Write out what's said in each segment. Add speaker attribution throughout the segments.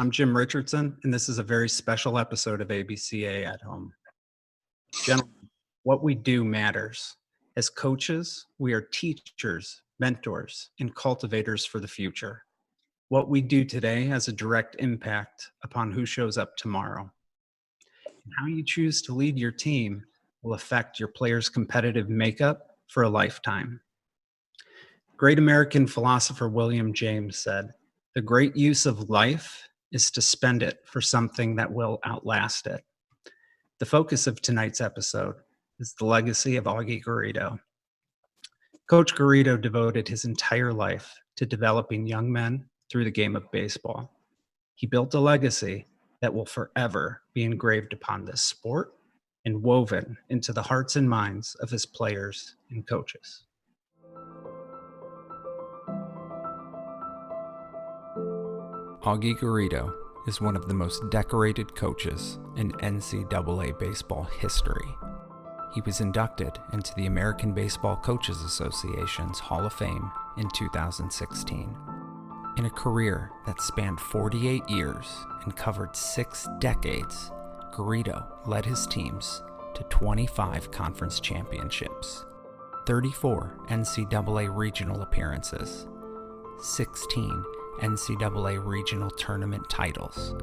Speaker 1: I'm Jim Richardson, and this is a very special episode of ABCA at Home. Gentlemen, what we do matters. As coaches, we are teachers, mentors, and cultivators for the future. What we do today has a direct impact upon who shows up tomorrow. And how you choose to lead your team will affect your players' competitive makeup for a lifetime. Great American philosopher William James said, "The great use of life is to spend it for something that will outlast it." The focus of tonight's episode is the legacy of Augie Garrido. Coach Garrido devoted his entire life to developing young men through the game of baseball. He built a legacy that will forever be engraved upon this sport and woven into the hearts and minds of his players and coaches.
Speaker 2: Augie Garrido is one of the most decorated coaches in NCAA baseball history. He was inducted into the American Baseball Coaches Association's Hall of Fame in 2016. In a career that spanned 48 years and covered 6 decades, Garrido led his teams to 25 conference championships, 34 NCAA regional appearances, 16 NCAA regional tournament titles,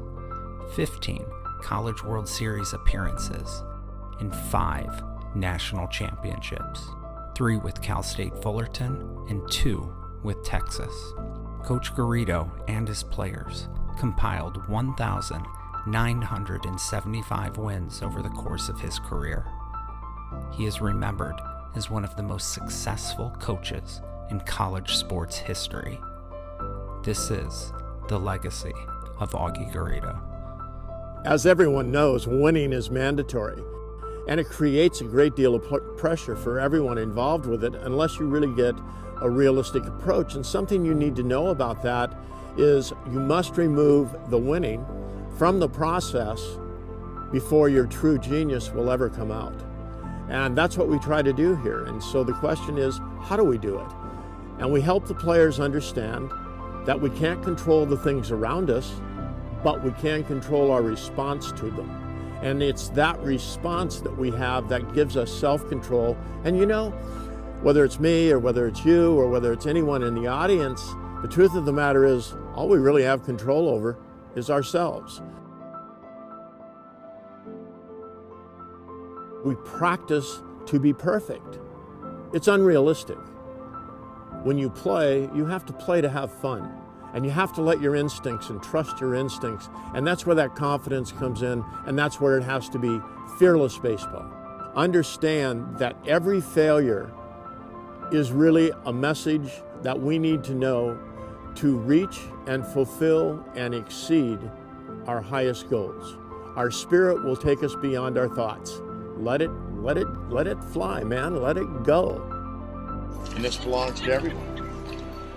Speaker 2: 15 College World Series appearances, and 5 national championships, 3 with Cal State Fullerton and 2 with Texas. Coach Garrido and his players compiled 1,975 wins over the course of his career. He is remembered as one of the most successful coaches in college sports history. This is the legacy of Augie Garrido.
Speaker 3: As everyone knows, winning is mandatory, and it creates a great deal of pressure for everyone involved with it unless you really get a realistic approach. And something you need to know about that is you must remove the winning from the process before your true genius will ever come out. And that's what we try to do here. And so the question is, how do we do it? And we help the players understand that we can't control the things around us, but we can control our response to them. And it's that response that we have that gives us self-control. And you know, whether it's me or whether it's you or whether it's anyone in the audience, the truth of the matter is all we really have control over is ourselves. We practice to be perfect. It's unrealistic. When you play, you have to play to have fun. And you have to let your instincts and trust your instincts. And that's where that confidence comes in. And that's where it has to be fearless baseball. Understand that every failure is really a message that we need to know to reach and fulfill and exceed our highest goals. Our spirit will take us beyond our thoughts. Let it fly, man. Let it go. And this belongs to everyone.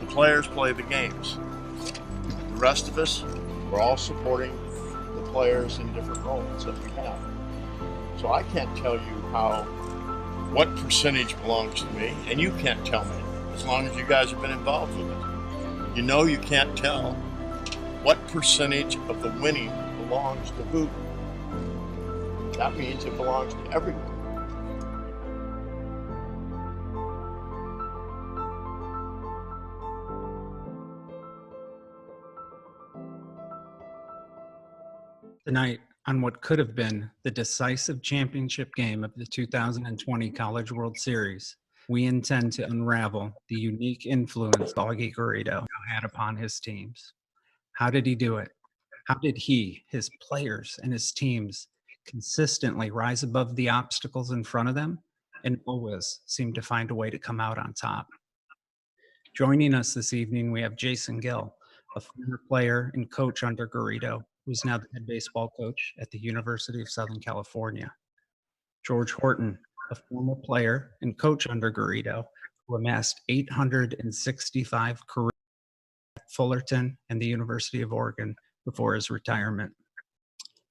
Speaker 3: The players play the games. The rest of us, we're all supporting the players in different roles that we have. So I can't tell you what percentage belongs to me, and you can't tell me, as long as you guys have been involved with it. You know you can't tell what percentage of the winning belongs to who. That means it belongs to everyone.
Speaker 1: Tonight, on what could have been the decisive championship game of the 2020 College World Series, we intend to unravel the unique influence Augie Garrido had upon his teams. How did he do it? How did he, his players, and his teams consistently rise above the obstacles in front of them and always seem to find a way to come out on top? Joining us this evening, we have Jason Gill, a former player and coach under Garrido, who's now the head baseball coach at the University of Southern California. George Horton, a former player and coach under Garrido, who amassed 865 careers at Fullerton and the University of Oregon before his retirement.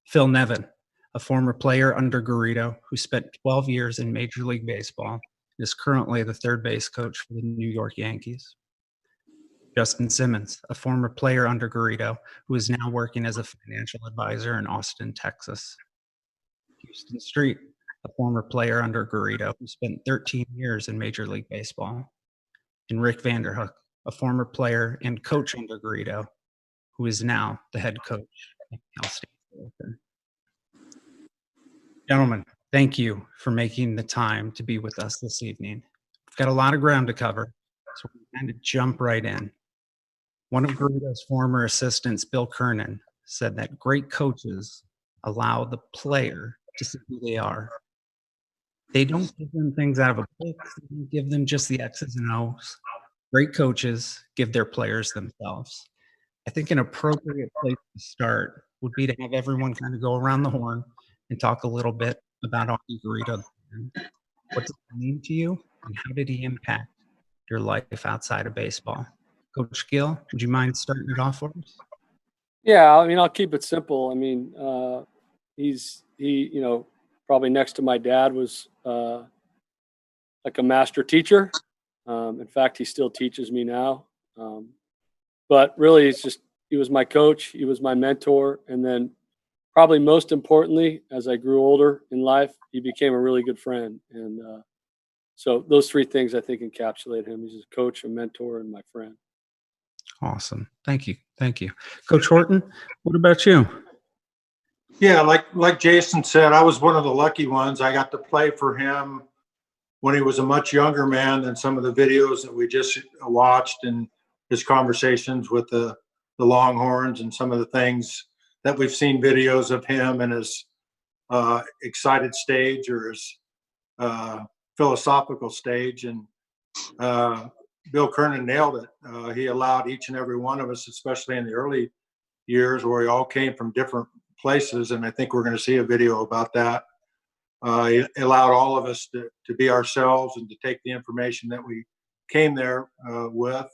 Speaker 1: Phil Nevin, a former player under Garrido who spent 12 years in Major League Baseball, and is currently the third base coach for the New York Yankees. Justin Simmons, a former player under Garrido, who is now working as a financial advisor in Austin, Texas. Huston Street, a former player under Garrido, who spent 13 years in Major League Baseball. And Rick Vanderhook, a former player and coach under Garrido, who is now the head coach at Cal State Fullerton. Gentlemen, thank you for making the time to be with us this evening. We've got a lot of ground to cover, so we're going to jump right in. One of Garrido's former assistants, Bill Kernan, said that great coaches allow the player to see who they are. They don't give them things out of a book. They don't give them just the X's and O's. Great coaches give their players themselves. I think an appropriate place to start would be to have everyone kind of go around the horn and talk a little bit about Augie Garrido. What does it mean to you, and how did he impact your life outside of baseball? Coach Gill, would you mind starting it off for us?
Speaker 4: Yeah, I mean, I'll keep it simple. I mean, he probably next to my dad was like a master teacher. In fact, he still teaches me now. But really, he was my coach, he was my mentor, and then probably most importantly, as I grew older in life, he became a really good friend. And so those three things I think encapsulate him. He's a coach, a mentor, and my friend.
Speaker 1: Awesome. Thank you. Thank you. Coach Horton, what about you?
Speaker 5: Yeah, like Jason said, I was one of the lucky ones. I got to play for him when he was a much younger man than some of the videos that we just watched, and his conversations with the Longhorns and some of the things that we've seen videos of him and his excited stage or his philosophical stage. And Bill Kernan nailed it. He allowed each and every one of us, especially in the early years where we all came from different places, and I think we're going to see a video about that. He allowed all of us to be ourselves and to take the information that we came there with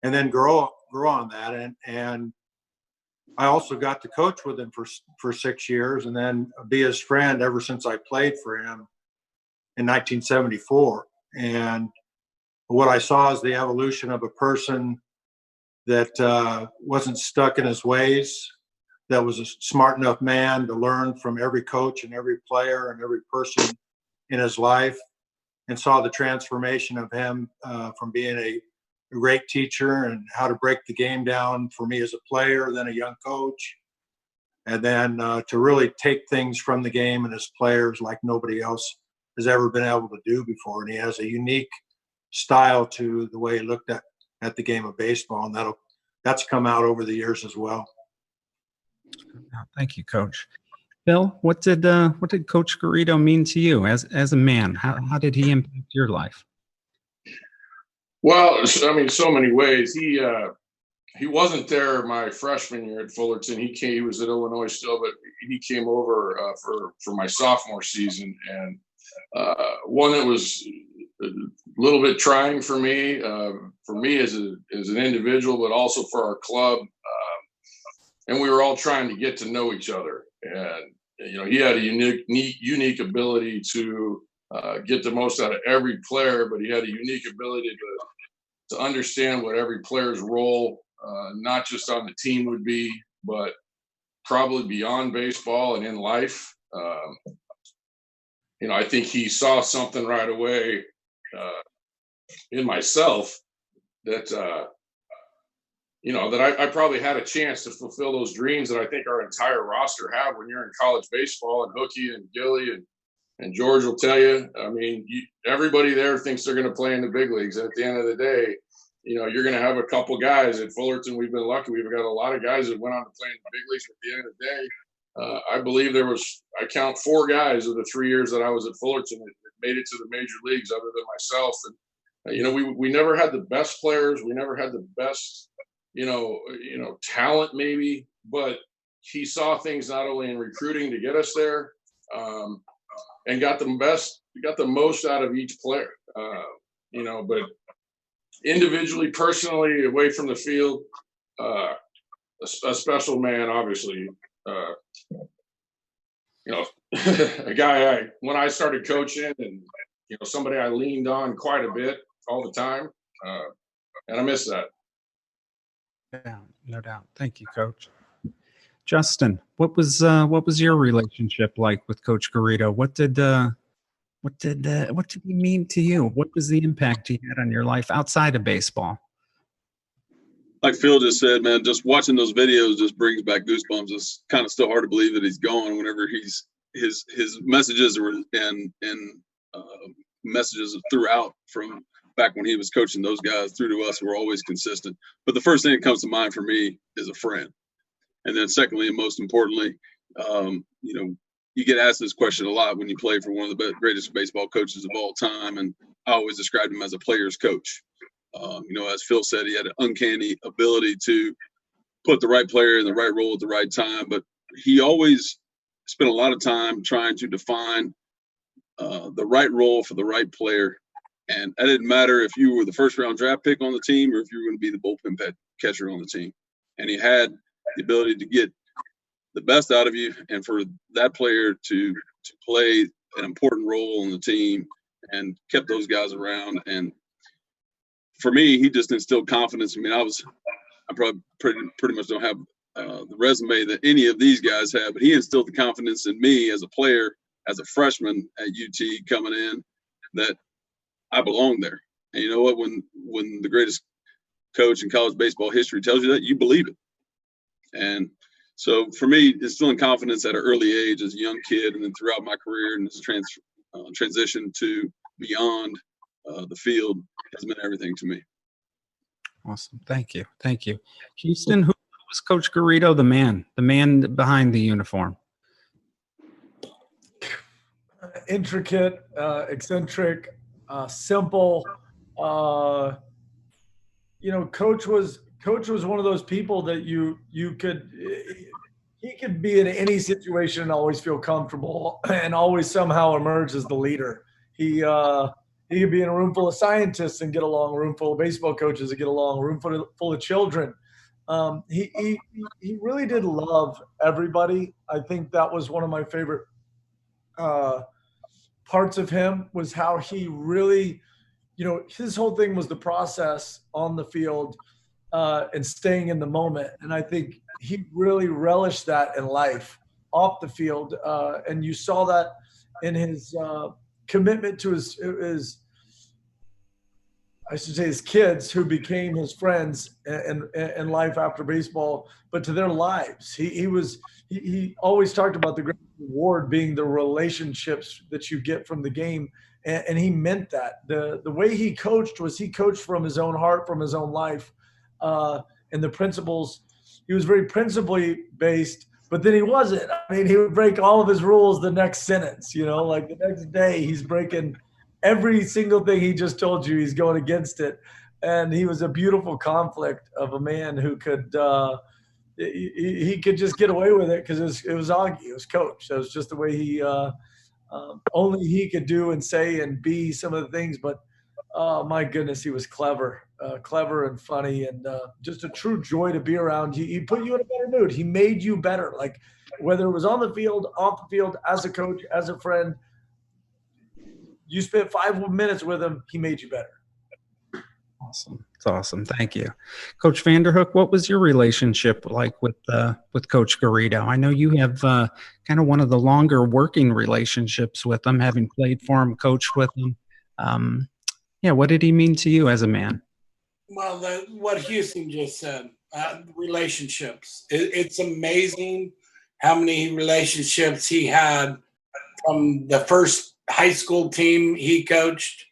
Speaker 5: and then grow on that. And I also got to coach with him for 6 years and then be his friend ever since I played for him in 1974. And what I saw is the evolution of a person that wasn't stuck in his ways, that was a smart enough man to learn from every coach and every player and every person in his life, and saw the transformation of him from being a great teacher and how to break the game down for me as a player, then a young coach, and then to really take things from the game and his players like nobody else has ever been able to do before. And he has a unique style to the way he looked at the game of baseball, and that's come out over the years as well.
Speaker 1: Thank you, Coach. Bill, what did Coach Garrido mean to you as a man? How did he impact your life?
Speaker 6: Well, I mean, so many ways. He wasn't there my freshman year at Fullerton. He was at Illinois still, but he came over for my sophomore season, and one that was a little bit trying for me as an individual, but also for our club. And we were all trying to get to know each other. And, he had a unique ability to get the most out of every player, but he had a unique ability to understand what every player's role, not just on the team would be, but probably beyond baseball and in life. I think he saw something right away in myself that that I probably had a chance to fulfill those dreams that I think our entire roster have when you're in college baseball. And Hookie and Gilly and George will tell you, I mean, everybody there thinks they're going to play in the big leagues. And at the end of the day, you're going to have a couple guys at Fullerton. We've been lucky. We've got a lot of guys that went on to play in the big leagues. At the end of the day, I believe I count 4 guys of the 3 years that I was at Fullerton that made it to the major leagues other than myself. And, we never had the best players. We never had the best, talent maybe, but he saw things not only in recruiting to get us there, and got the most out of each player, but individually, personally, away from the field, a special man, obviously, a guy when I started coaching and, somebody I leaned on quite a bit all the time. And I miss that.
Speaker 1: doubt. No doubt. Thank you, Coach. Justin, what was your relationship like with Coach Garrido? What did he mean to you? What was the impact he had on your life outside of baseball?
Speaker 7: Like Phil just said, man, just watching those videos just brings back goosebumps. It's kind of still hard to believe that he's gone. Whenever his messages and messages throughout from back when he was coaching those guys through to us were always consistent. But the first thing that comes to mind for me is a friend, and then secondly and most importantly, you get asked this question a lot when you play for one of the greatest baseball coaches of all time, and I always described him as a player's coach. As Phil said, he had an uncanny ability to put the right player in the right role at the right time, but he always spent a lot of time trying to define the right role for the right player. And it didn't matter if you were the first round draft pick on the team or if you were going to be the bullpen catcher on the team. And he had the ability to get the best out of you and for that player to play an important role on the team and kept those guys around. And for me, he just instilled confidence. I mean, I probably pretty much don't have the resume that any of these guys have, but he instilled the confidence in me as a player, as a freshman at UT coming in, that I belong there. And you know what? When the greatest coach in college baseball history tells you that, you believe it. And so for me, instilling confidence at an early age as a young kid, and then throughout my career and this transition to beyond the field has been everything to me.
Speaker 1: Awesome. Thank you. Houston, who was Coach Garrido, the man behind the uniform?
Speaker 8: Intricate, eccentric, simple. Coach was one of those people that he could be in any situation and always feel comfortable and always somehow emerge as the leader. He could be in a room full of scientists and get along, a room full of baseball coaches and get along, a room full of children. He really did love everybody. I think that was one of my favorite parts of him, was how he really, his whole thing was the process on the field and staying in the moment. And I think he really relished that in life off the field. And you saw that in his commitment to his kids, who became his friends in life after baseball, but to their lives. He always talked about the great reward being the relationships that you get from the game. And he meant that. The way he coached from his own heart, from his own life. And the principles, he was very principally based, but then he wasn't. I mean, he would break all of his rules the next sentence, like the next day he's breaking every single thing he just told you, he's going against it. And he was a beautiful conflict of a man who could, he could just get away with it because it was Augie, it was Coach. That was just the way he, only he could do and say and be some of the things. But my goodness, he was clever and funny, and just a true joy to be around. He put you in a better mood. He made you better. Like whether it was on the field, off the field, as a coach, as a friend, you spent 5 minutes with him, he made you better.
Speaker 1: Awesome. It's awesome. Thank you. Coach Vanderhook, what was your relationship like with Coach Garrido? I know you have kind of one of the longer working relationships with him, having played for him, coached with him. What did he mean to you as a man?
Speaker 9: Well, what Houston just said, relationships. It's amazing how many relationships he had, from the first high school team he coached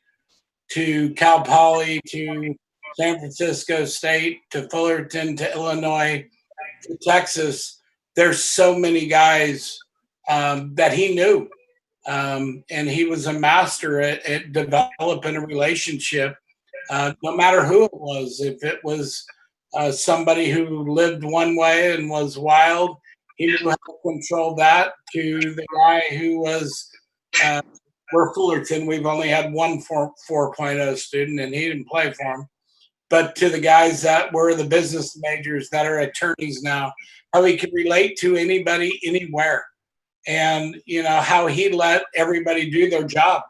Speaker 9: to Cal Poly, to San Francisco State, to Fullerton, to Illinois, to Texas. There's so many guys that he knew. And he was a master at developing a relationship, no matter who it was. If it was somebody who lived one way and was wild, he knew how to control that, to the guy who was we're Fullerton. We've only had one 4.0 student, and he didn't play for him. But to the guys that were the business majors that are attorneys now, how he could relate to anybody, anywhere. And, how he let everybody do their job,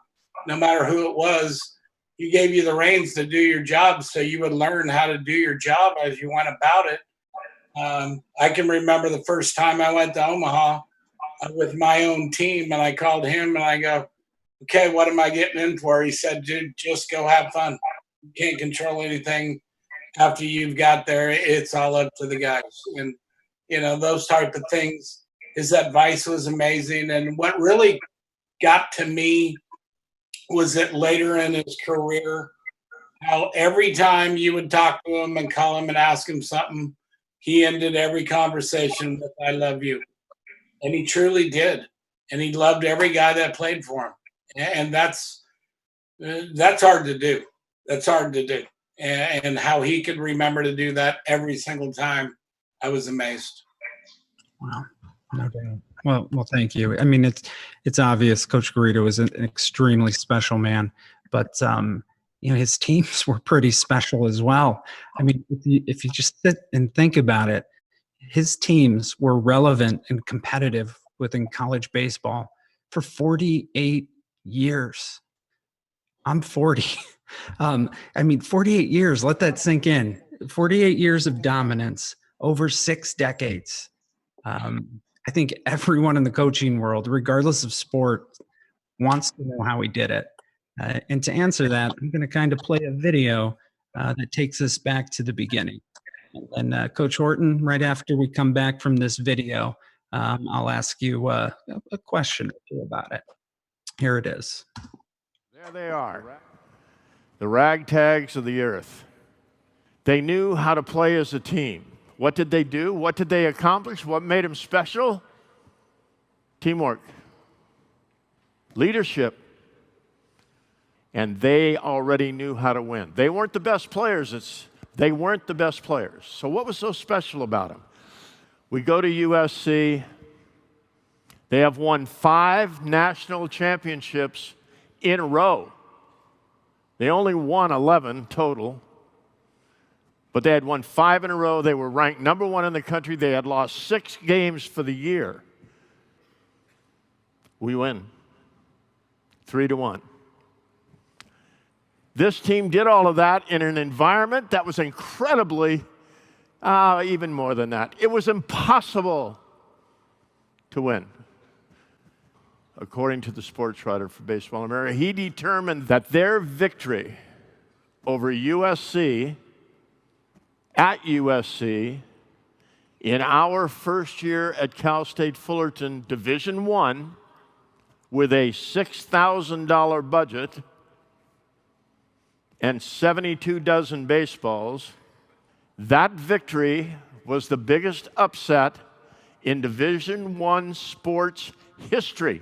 Speaker 9: no matter who it was. he gave you the reins to do your job, so you would learn how to do your job as you went about it. I can remember the first time I went to Omaha with my own team, and I called him and I go, okay, what am I getting in for? He said, dude, just go have fun. You can't control anything after you've got there. It's all up to the guys. And, you know, those type of things. His advice was amazing. And what really got to me was that later in his career, how every time you would talk to him and call him and ask him something, he ended every conversation with, I love you. And he truly did. And he loved every guy that played for him. And that's hard to do. That's hard to do. And how he could remember to do that every single time, I was amazed.
Speaker 1: Wow. No doubt. Well, thank you. I mean, it's obvious Coach Garrido is an extremely special man, but you know, his teams were pretty special as well. I mean, if you just sit and think about it, his teams were relevant and competitive within college baseball for 48 years. I'm 40. I mean, 48 years, let that sink in. 48 years of dominance over 6 decades. I think everyone in the coaching world, regardless of sport, wants to know how he did it. And to answer that, I'm going to kind of play a video that takes us back to the beginning. And Coach Horton, right after we come back from this video, I'll ask you a question or two about it. Here it is.
Speaker 3: There they are, the ragtags of the earth. They knew how to play as a team. What did they do? What did they accomplish? What made them special? Teamwork, leadership, and they already knew how to win. They weren't the best players. They weren't the best players. So what was so special about them? We go to USC. They have won 5 national championships in a row. They only won 11 total, but they had won 5 in a row. They were ranked number 1 in the country. They had lost 6 games for the year. We win 3-1. This team did all of that in an environment that was incredibly, even more than that. It was impossible to win. According to the sports writer for Baseball America, he determined that their victory over USC, at USC, in our first year at Cal State Fullerton, Division I, with a $6,000 budget and 72 dozen baseballs, that victory was the biggest upset in Division I sports history.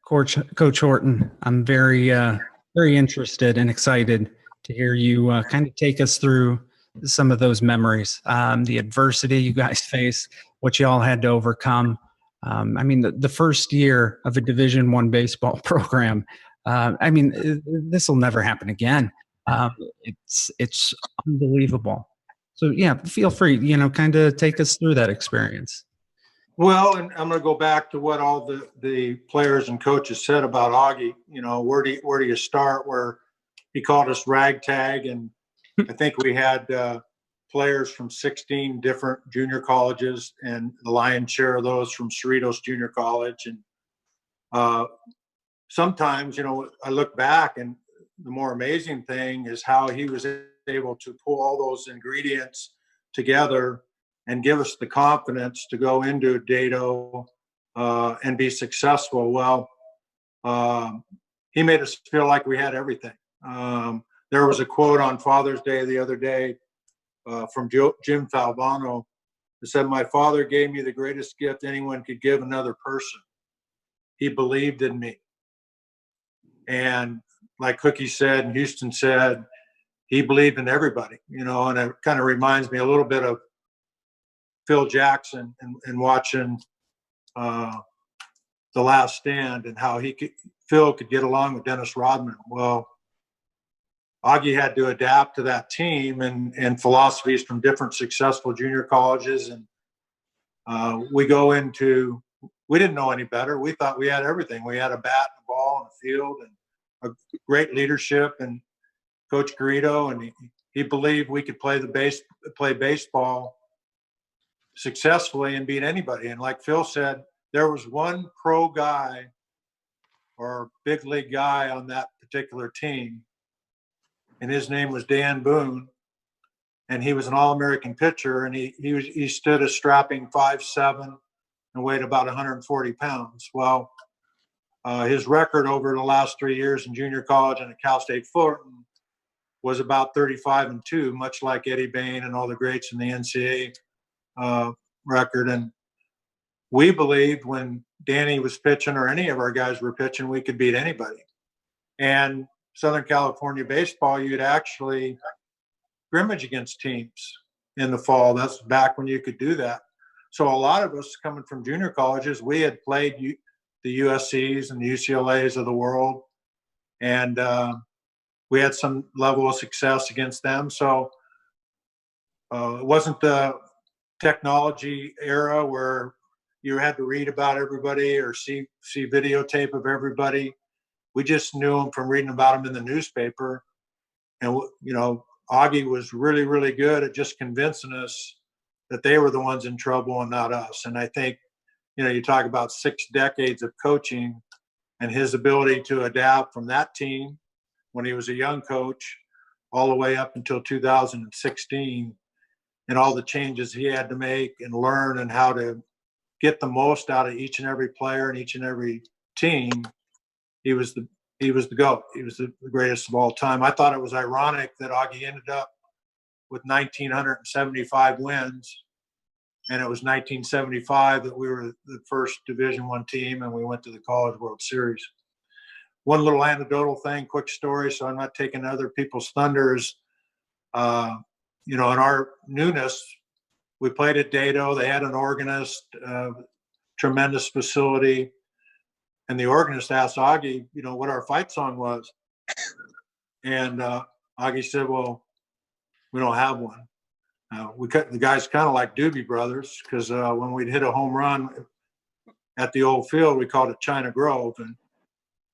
Speaker 1: Coach Horton, I'm very interested and excited to hear you kind of take us through some of those memories, the adversity you guys faced, what you all had to overcome. I mean, the first year of a Division I baseball program. I mean, this will never happen again. It's unbelievable. So yeah, feel free, kind of take us through that experience.
Speaker 5: Well, and I'm going to go back to what all the players and coaches said about Augie. Where do you start? Where he called us ragtag, and I think we had players from 16 different junior colleges, and the lion's share of those from Cerritos Junior College. And sometimes, I look back, and the more amazing thing is how he was able to pull all those ingredients together and give us the confidence to go into Dado and be successful. Well, he made us feel like we had everything. There was a quote on Father's Day the other day from Jim Falvano that said, "My father gave me the greatest gift anyone could give another person. He believed in me." And like Cookie said and Houston said, he believed in everybody, and it kind of reminds me a little bit of Phil Jackson and watching The Last Stand and how Phil could get along with Dennis Rodman. Well, Augie had to adapt to that team and philosophies from different successful junior colleges. And we didn't know any better. We thought we had everything. We had a bat and a ball and a field and a great leadership and Coach Garrido. And he believed we could play baseball successfully and beat anybody. And like Phil said, there was one pro guy or big league guy on that particular team, and his name was Dan Boone, and he was an All-American pitcher, and he stood a strapping 5'7" and weighed about 140 pounds. Well, his record over the last 3 years in junior college and at Cal State Fullerton was about 35-2, much like Eddie Bain and all the greats in the NCAA record. And we believed when Danny was pitching or any of our guys were pitching, we could beat anybody. And Southern California baseball, you'd actually scrimmage against teams in the fall. That's back when you could do that. So a lot of us coming from junior colleges, we had played the USCs and the UCLAs of the world. And we had some level of success against them. So it wasn't the technology era where you had to read about everybody or see videotape of everybody. We just knew them from reading about them in the newspaper. And, Augie was really, really good at just convincing us that they were the ones in trouble and not us. And I think, you talk about 6 decades of coaching and his ability to adapt from that team when he was a young coach all the way up until 2016 and all the changes he had to make and learn and how to get the most out of each and every player and each and every team. He was the GOAT. He was the greatest of all time. I thought it was ironic that Augie ended up with 1,975 wins, and it was 1975 that we were the first Division I team, and we went to the College World Series. One little anecdotal thing, quick story, so I'm not taking other people's thunders. In our newness, we played at Dado. They had an organist, tremendous facility. And the organist asked Augie, what our fight song was. And Augie said, well, we don't have one. The guys kind of like Doobie Brothers, because when we'd hit a home run at the old field, we called it China Grove.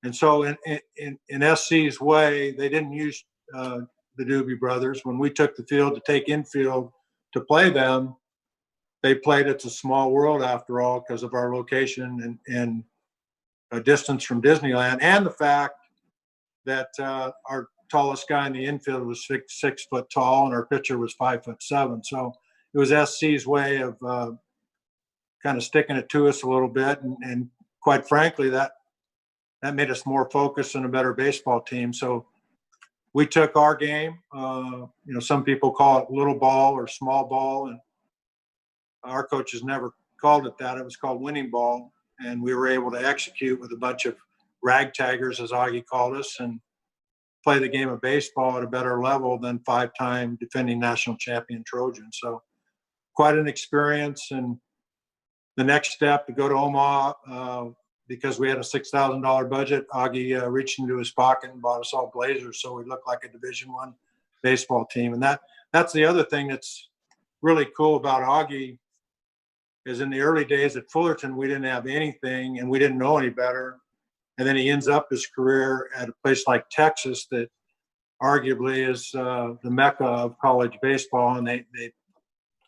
Speaker 5: And so in SC's way, they didn't use the Doobie Brothers. When we took the field to take infield to play them, they played It's a Small World After All because of our location and a distance from Disneyland, and the fact that our tallest guy in the infield was 6 foot tall and our pitcher was 5'7". So it was SC's way of kind of sticking it to us a little bit. And quite frankly, that made us more focused and a better baseball team. So we took our game, some people call it little ball or small ball. And our coaches never called it that. It was called winning ball. And we were able to execute with a bunch of ragtaggers, as Augie called us, and play the game of baseball at a better level than 5-time defending national champion Trojans. So quite an experience. And the next step to go to Omaha, because we had a $6,000 budget, Augie reached into his pocket and bought us all Blazers, so we looked like a Division I baseball team. And that's the other thing that's really cool about Augie, is in the early days at Fullerton, we didn't have anything and we didn't know any better. And then he ends up his career at a place like Texas that arguably is the mecca of college baseball. And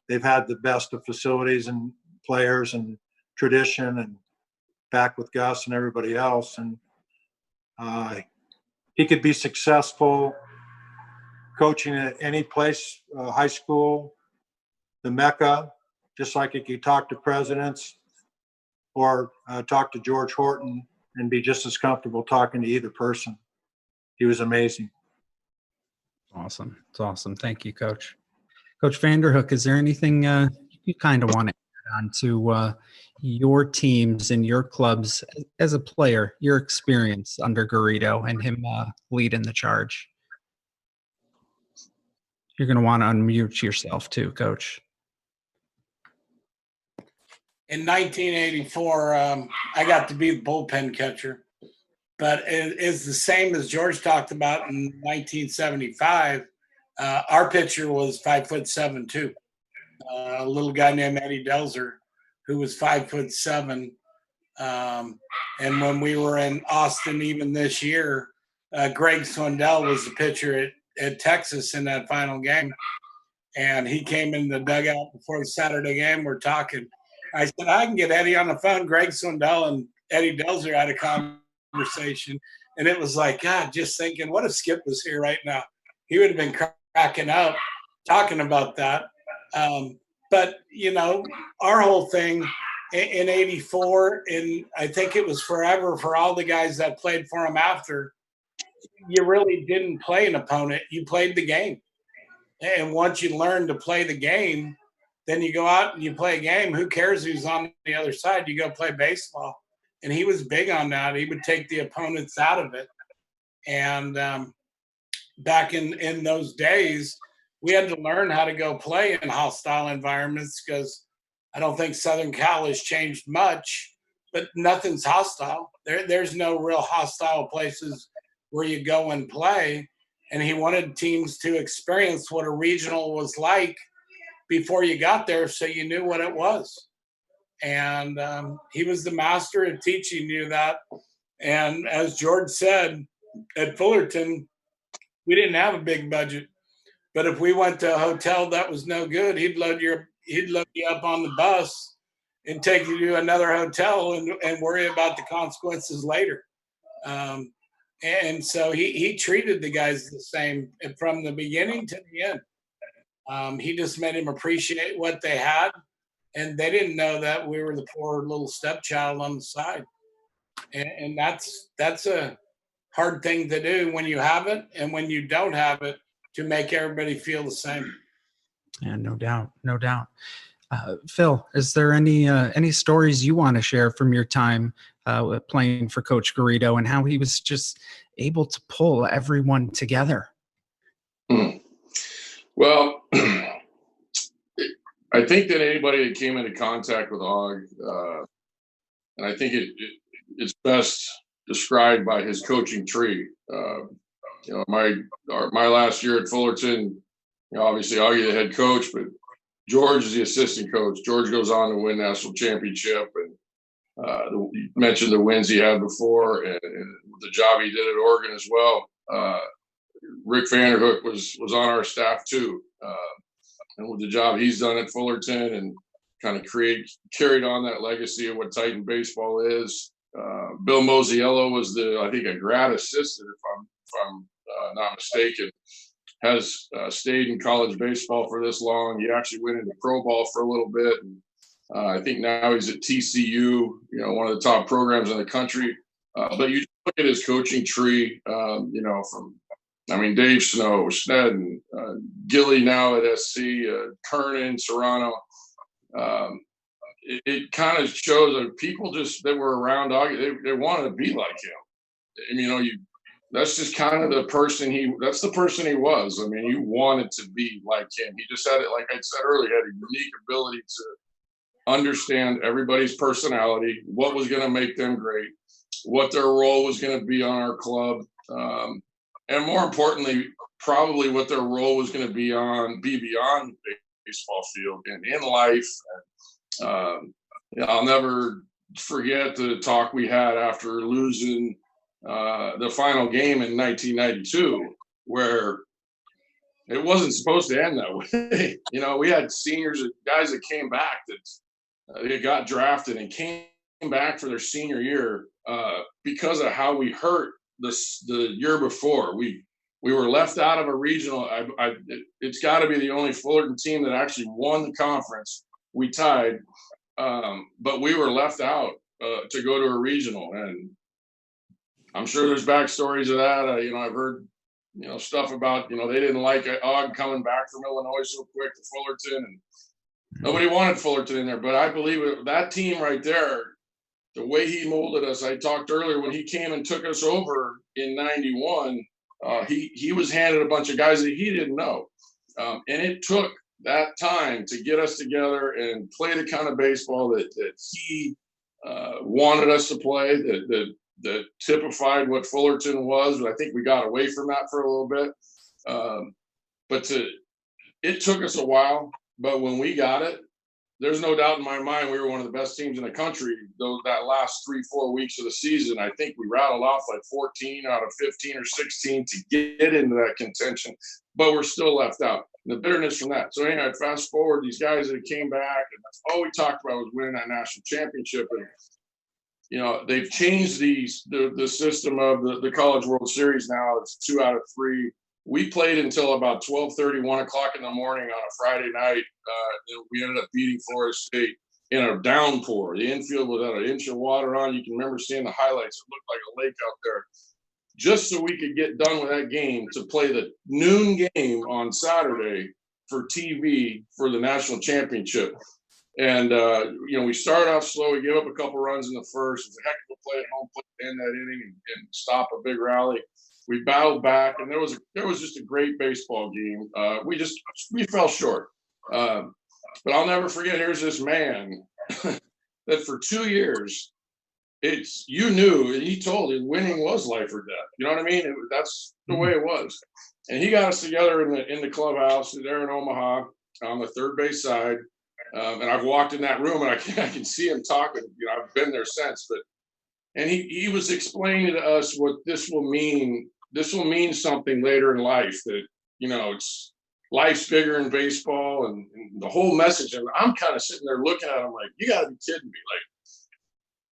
Speaker 5: they've had the best of facilities and players and tradition, and back with Gus and everybody else. And he could be successful coaching at any place, high school, the mecca, just like if you talk to presidents or talk to George Horton and be just as comfortable talking to either person. He was amazing.
Speaker 1: Awesome. It's awesome. Thank you, Coach. Coach Vanderhook, is there anything you kind of want to add on to your teams and your clubs as a player, your experience under Garrido and him leading the charge? You're going to want to unmute yourself too, Coach.
Speaker 9: In 1984, I got to be the bullpen catcher. but it's the same as George talked about in 1975. Our pitcher was 5'7" too. A little guy named Eddie Delzer, who was 5'7". And when we were in Austin, even this year, Greg Swindell was the pitcher at Texas in that final game. And he came in the dugout before the Saturday game. We're talking. I said, I can get Eddie on the phone. Greg Swindell and Eddie Delzer had a conversation. And it was like, God, just thinking, what if Skip was here right now? He would have been cracking up talking about that. But, you know, our whole thing in 84, and I think it was forever for all the guys that played for him after, you really didn't play an opponent. You played the game. And once you learn to play the game, then you go out and you play a game. Who cares who's on the other side? You go play baseball. And he was big on that. He would take the opponents out of it. And back in those days, we had to learn how to go play in hostile environments because I don't think Southern Cal has changed much, but nothing's hostile. There's no real hostile places where you go and play. And he wanted teams to experience what a regional was like before you got there so you knew what it was. And he was the master of teaching you that. And as George said, at Fullerton, we didn't have a big budget. But if we went to a hotel that was no good, he'd load you up on the bus and take you to another hotel and worry about the consequences later. And so he treated the guys the same from the beginning to the end. He just made him appreciate what they had, and they didn't know that we were the poor little stepchild on the side. And that's a hard thing to do when you have it, and when you don't have it, to make everybody feel the same.
Speaker 1: Yeah, no doubt. Phil, is there any stories you want to share from your time playing for Coach Garrido and how he was just able to pull everyone together?
Speaker 6: Well, I think that anybody that came into contact with Og, and I think it's best described by his coaching tree. You know, my last year at Fullerton, you know, obviously Augie the head coach, but George is the assistant coach. George goes on to win national championship, and you mentioned the wins he had before, and the job he did at Oregon as well. Rick Vanderhook was on our staff too, and with the job he's done at Fullerton and kind of carried on that legacy of what Titan baseball is. Bill Mosiello was I think a grad assistant, if I'm not mistaken, has stayed in college baseball for this long. He actually went into pro ball for a little bit, and I think now he's at TCU, you know, one of the top programs in the country. But you look at his coaching tree, you know, Dave Snow, Snedden, Gilly now at SC, Kernan, Serrano. It kind of shows that people that were around Augie, they wanted to be like him. And, you know, that's just kind of the person he was. I mean, you wanted to be like him. He just had it, like I said earlier, had a unique ability to understand everybody's personality, what was going to make them great, what their role was going to be on our club. And more importantly, probably what their role was going to be beyond the baseball field and in life. I'll never forget the talk we had after losing the final game in 1992, where it wasn't supposed to end that way. You know, we had seniors, guys that came back that they got drafted and came back for their senior year because of how we hurt the year before. We were left out of a regional. It's got to be the only Fullerton team that actually won the conference. We tied, but we were left out to go to a regional, and I'm sure there's backstories of that. You know, I've heard, you know, stuff about, you know, they didn't like Og coming back from Illinois so quick to Fullerton, and nobody wanted Fullerton in there. But I believe that team right there, the way he molded us, I talked earlier when he came and took us over in 91, he was handed a bunch of guys that he didn't know. And it took that time to get us together and play the kind of baseball that he wanted us to play, that that typified what Fullerton was. I think we got away from that for a little bit. But it took us a while, but when we got it, there's no doubt in my mind we were one of the best teams in the country. That last 3-4 weeks of the season, I think we rattled off like 14 out of 15 or 16 to get into that contention, but we're still left out. And the bitterness from that. So anyway, fast forward, these guys that came back, and that's all we talked about was winning that national championship. And you know, they've changed the system of the College World Series now. It's 2 out of 3. We played until about 12:30, 1 o'clock in the morning on a Friday night. We ended up beating Florida State in a downpour. The infield was at 1 inch of water on. You can remember seeing the highlights. It looked like a lake out there. Just so we could get done with that game to play the noon game on Saturday for TV for the national championship. And, you know, we started off slow. We gave up a couple runs in the first. It was a heck of a play at home plate to end that inning and stop a big rally. We battled back, and there was just a great baseball game. We fell short. But I'll never forget, here's this man that for 2 years, you knew, and he told you winning was life or death. You know what I mean? That's the way it was. And he got us together in the clubhouse there in Omaha on the third base side. And I've walked in that room, and I can see him talking. You know, I've been there since. And he was explaining to us what this will mean. This will mean something later in life, that, you know, life's bigger in baseball, and the whole message. And I'm kind of sitting there looking at him like, you got to be kidding me. Like,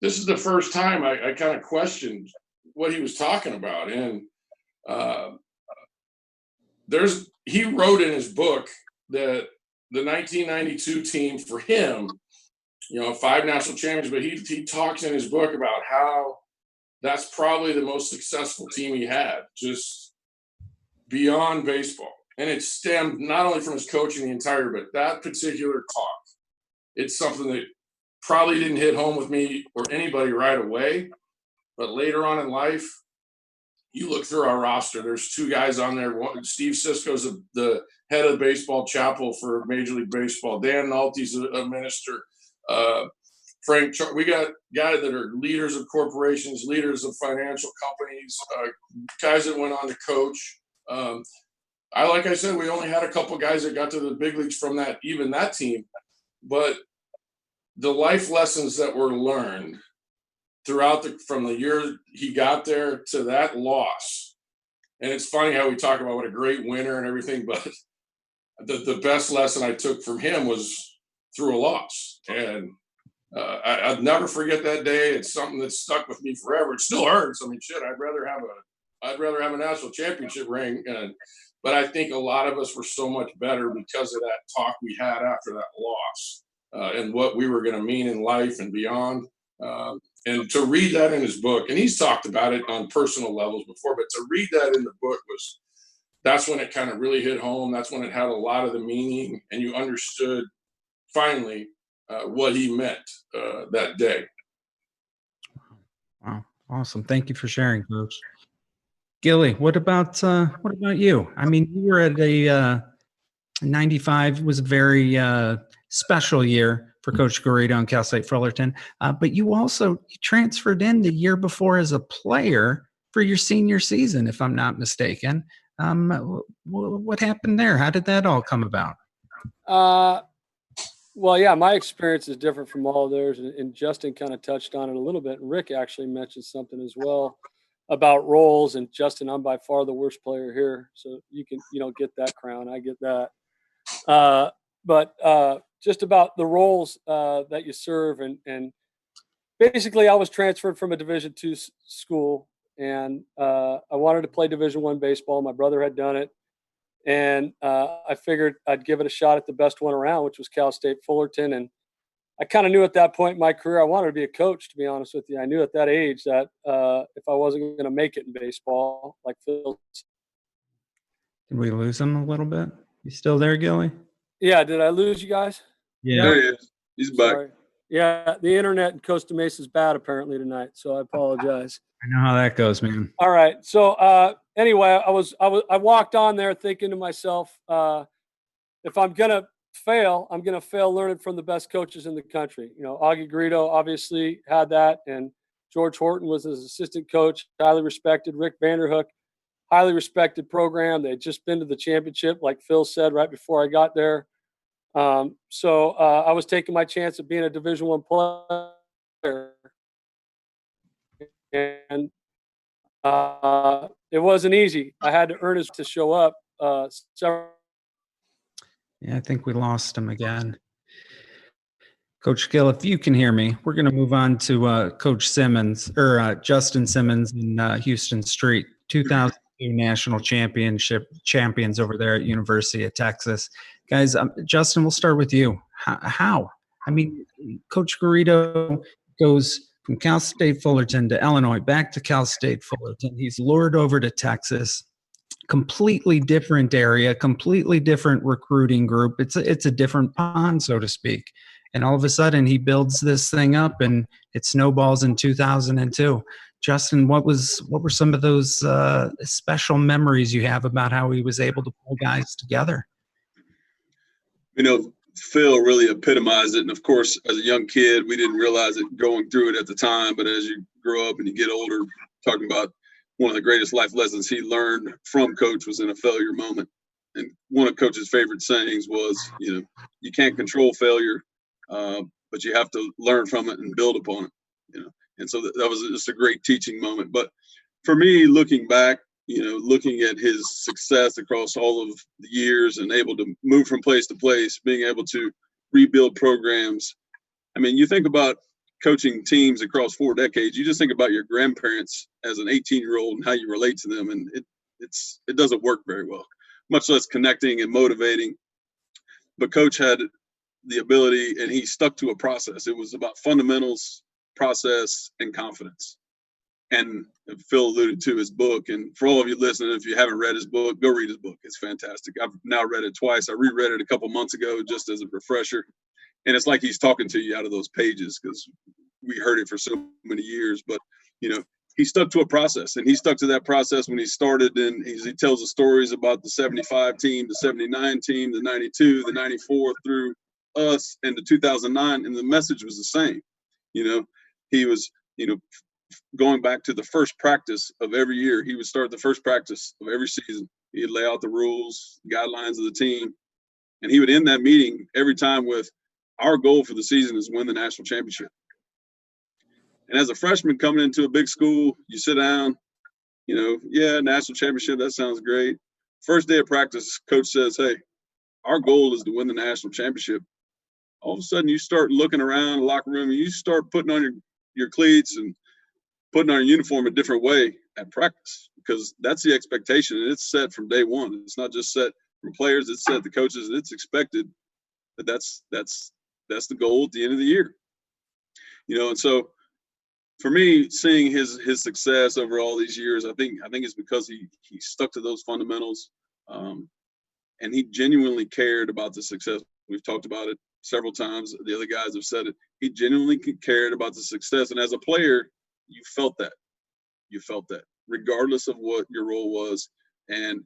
Speaker 6: this is the first time I kind of questioned what he was talking about. And he wrote in his book that the 1992 team for him, you know, 5 national champions, but he talks in his book about how that's probably the most successful team he had, just beyond baseball. And it stemmed not only from his coaching the entire, but that particular talk. It's something that probably didn't hit home with me or anybody right away, but later on in life, you look through our roster, there's 2 guys on there. Steve Sisko's the head of the baseball chapel for Major League Baseball. Dan Nolte's a minister. We got guys that are leaders of corporations, leaders of financial companies, guys that went on to coach. Like I said, we only had a couple guys that got to the big leagues from that team, but the life lessons that were learned from the year he got there to that loss. And it's funny how we talk about what a great winner and everything, but the best lesson I took from him was through a loss. And I'd never forget that day. It's something that's stuck with me forever. It still hurts. I mean, shit, I'd rather have a national championship ring. But I think a lot of us were so much better because of that talk we had after that loss, and what we were going to mean in life and beyond. And to read that in his book, and he's talked about it on personal levels before, but to read that in the book that's when it kind of really hit home. That's when it had a lot of the meaning, and you understood finally what he meant that day.
Speaker 1: Wow, awesome! Thank you for sharing, Coach. Gilly, what about you? I mean, you were at a 95 was a very special year for Coach Garrido and Cal State Fullerton, but you also transferred in the year before as a player for your senior season, if I'm not mistaken. What happened there? How did that all come about?
Speaker 4: Well, yeah, my experience is different from all of theirs, and Justin kind of touched on it a little bit. And Rick actually mentioned something as well about roles. And Justin, I'm by far the worst player here, so you can, get that crown. I get that. But just about the roles that you serve, and basically, I was transferred from a Division II school, and I wanted to play Division I baseball. My brother had done it. And I figured I'd give it a shot at the best one around, which was Cal State Fullerton. And I kind of knew at that point in my career I wanted to be a coach, to be honest with you. I knew at that age that if I wasn't going to make it in baseball, like Phil.
Speaker 1: Did we lose him a little bit? You still there, Gilly?
Speaker 4: Yeah, did I lose you guys?
Speaker 1: Yeah.
Speaker 7: There he is. He's back.
Speaker 4: Sorry. Yeah, the internet in Costa Mesa is bad apparently tonight, so I apologize.
Speaker 1: I know how that goes, man.
Speaker 4: All right. So anyway, I walked on there thinking to myself, if I'm gonna fail, I'm gonna fail learning from the best coaches in the country. Augie Garrido obviously had that, and George Horton was his assistant coach, highly respected. Rick Vanderhook, highly respected program. They had just been to the championship, like Phil said, right before I got there. So I was taking my chance of being a Division I player. And it wasn't easy. I had to earn it to show up.
Speaker 1: Yeah, I think we lost him again. Coach Gill, if you can hear me, we're going to move on to Coach Simmons, or Justin Simmons in Huston Street, 2002 national champions over there at University of Texas. Guys, Justin, we'll start with you. How? I mean, Coach Garrido goes from Cal State Fullerton to Illinois, back to Cal State Fullerton. He's lured over to Texas. Completely different area, completely different recruiting group. It's a different pond, so to speak. And all of a sudden, he builds this thing up, and it snowballs in 2002. Justin, what were some of those special memories you have about how he was able to pull guys together?
Speaker 7: You know, Phil really epitomized it. And of course, as a young kid, we didn't realize it going through it at the time. But as you grow up and you get older, talking about one of the greatest life lessons he learned from Coach was in a failure moment. And one of Coach's favorite sayings was, you know, you can't control failure, but you have to learn from it and build upon it, you know. And so that was just a great teaching moment. But for me, looking back, you know, looking at his success across all of the years and able to move from place to place, being able to rebuild programs. I mean, you think about coaching teams across 4 decades, you just think about your grandparents as an 18-year-old and how you relate to them. And it doesn't work very well, much less connecting and motivating. But Coach had the ability, and he stuck to a process. It was about fundamentals, process, and confidence. And Phil alluded to his book. And for all of you listening, if you haven't read his book, go read his book. It's fantastic. I've now read it twice. I reread it a couple months ago just as a refresher. And it's like he's talking to you out of those pages because we heard it for so many years. But, you know, he stuck to a process, and he stuck to that process when he started. And he tells the stories about the 75 team, the 79 team, the 92, the 94 through us and the 2009. And the message was the same. You know, he was, you know, going back to the first practice of every year. He would start the first practice of every season. He'd lay out the rules, guidelines of the team. And he would end that meeting every time with, our goal for the season is win the national championship. And as a freshman coming into a big school, you sit down, you know, yeah, national championship, that sounds great. First day of practice, Coach says, hey, our goal is to win the national championship. All of a sudden, you start looking around the locker room and you start putting on your cleats and putting on your uniform a different way at practice, because that's the expectation. And it's set from day one. It's not just set from players, it's set the coaches, and it's expected that that's the goal at the end of the year. You know, and so for me, seeing his success over all these years, I think it's because he stuck to those fundamentals, and he genuinely cared about the success. We've talked about it several times. The other guys have said it. He genuinely cared about the success, and as a player, you felt that. You felt that, regardless of what your role was. And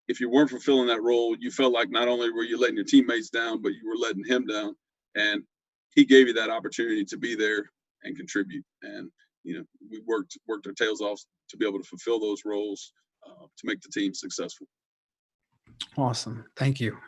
Speaker 7: if you weren't fulfilling that role, you felt like not only were you letting your teammates down, but you were letting him down. And he gave you that opportunity to be there and contribute. And, you know, we worked our tails off to be able to fulfill those roles to make the team successful.
Speaker 1: Awesome. Thank you.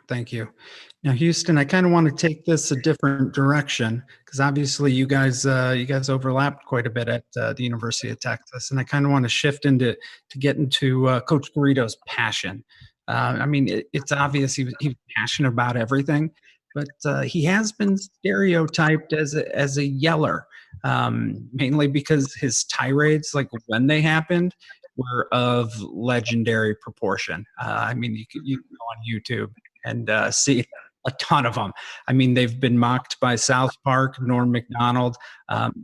Speaker 1: Now, Huston, I kind of want to take this a different direction because obviously you guys overlapped quite a bit at the University of Texas, and I kind of want to shift to get into Coach Garrido's passion. I mean, it's obvious he was passionate about everything, but he has been stereotyped as a yeller, mainly because his tirades, like when they happened, were of legendary proportion. I mean, you can go on YouTube and see a ton of them. I mean, they've been mocked by South Park, Norm Macdonald.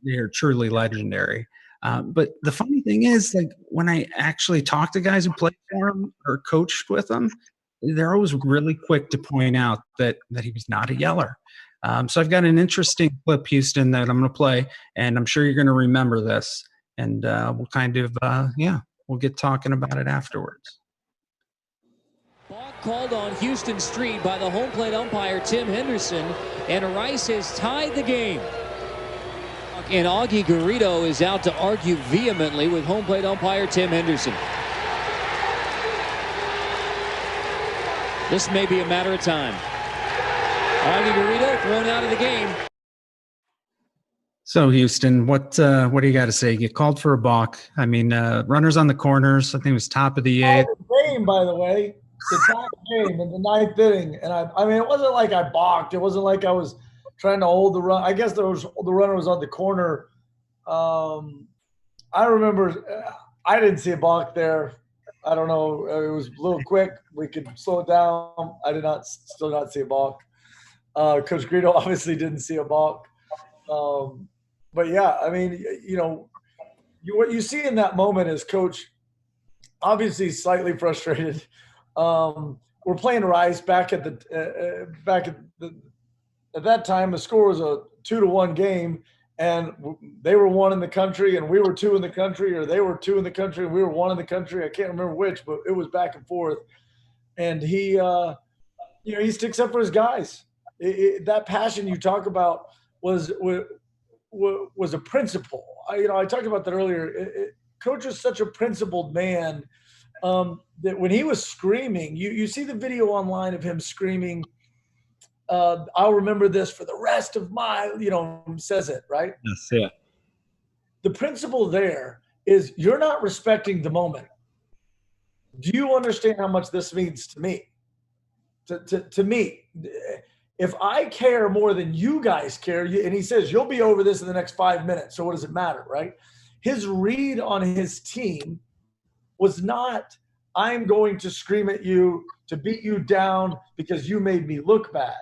Speaker 1: They're truly legendary. But the funny thing is, like, when I actually talk to guys who played for him or coached with him, they're always really quick to point out that he was not a yeller. So I've got an interesting clip, Huston, that I'm going to play, and I'm sure you're going to remember this. And we'll kind of, we'll get talking about it afterwards.
Speaker 10: Ball called on Huston Street by the home plate umpire, Tim Henderson, and Rice has tied the game. and Augie Garrido is out to argue vehemently with home plate umpire Tim Henderson. This may be a matter of time. Augie Garrido thrown out of the game.
Speaker 1: So Houston, what do you got to say? You called for a balk. I mean, runners on the corners. I think it was top of the eighth.
Speaker 8: Game, by the way, the top game in the ninth inning, and I mean, it wasn't like I balked. It wasn't like I was trying to hold the run. I guess the runner was on the corner. I remember I didn't see a balk there. I don't know. It was a little quick. We could slow it down. I still not see a balk. Coach Garrido obviously didn't see a balk. But yeah, I mean, what you see in that moment is Coach obviously slightly frustrated. We're playing Rice back at that time. The score was a 2-1 game, and they were 1 in the country, and we were 2 in the country, or they were 2 in the country, and we were 1 in the country. I can't remember which, but it was back and forth. And he sticks up for his guys. That passion you talk about was a principle. I talked about that earlier. Coach is such a principled man that when he was screaming, you see the video online of him screaming, I'll remember this for the rest of my, says it, right?
Speaker 1: Yes, yeah.
Speaker 8: The principle there is you're not respecting the moment. Do you understand how much this means to me? To me, if I care more than you guys care, and he says, you'll be over this in the next 5 minutes, so what does it matter, right? His read on his team was not, I'm going to scream at you to beat you down because you made me look bad.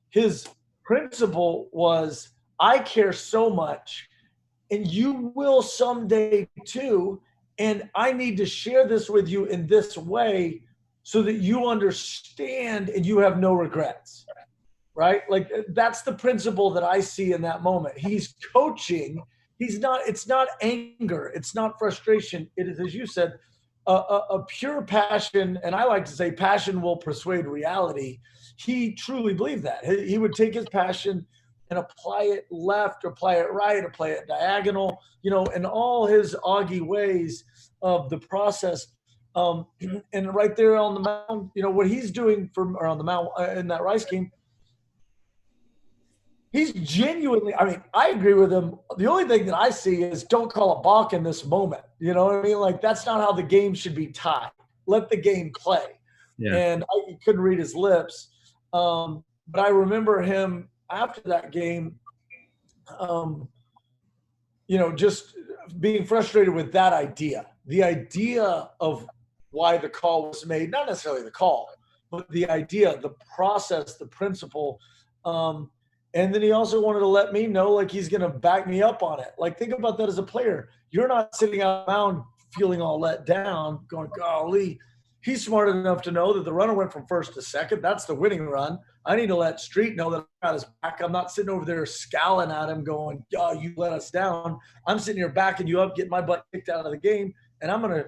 Speaker 8: His principle was, I care so much, and you will someday too, and I need to share this with you in this way so that you understand and you have no regrets, right? Like, that's the principle that I see in that moment. He's coaching. It's not anger. It's not frustration. It is, as you said, a pure passion. And I like to say passion will persuade reality. He truly believed that. He would take his passion and apply it left or apply it right, apply it diagonal, in all his Augie ways of the process. And right there on the mound, what he's doing on the mound in that Rice game, he's genuinely, I agree with him. The only thing that I see is don't call a balk in this moment. You know what I mean? Like, that's not how the game should be tied. Let the game play. Yeah. And I couldn't read his lips. But I remember him after that game, just being frustrated with that idea. The idea of why the call was made, not necessarily the call, but the idea, the process, the principle. And then he also wanted to let me know, like, he's going to back me up on it. Like, think about that as a player. You're not sitting out mound feeling all let down, going, golly. He's smart enough to know that the runner went from first to second. That's the winning run. I need to let Street know that I got his back. I'm not sitting over there scowling at him going, oh, you let us down. I'm sitting here backing you up, getting my butt kicked out of the game. And I'm going to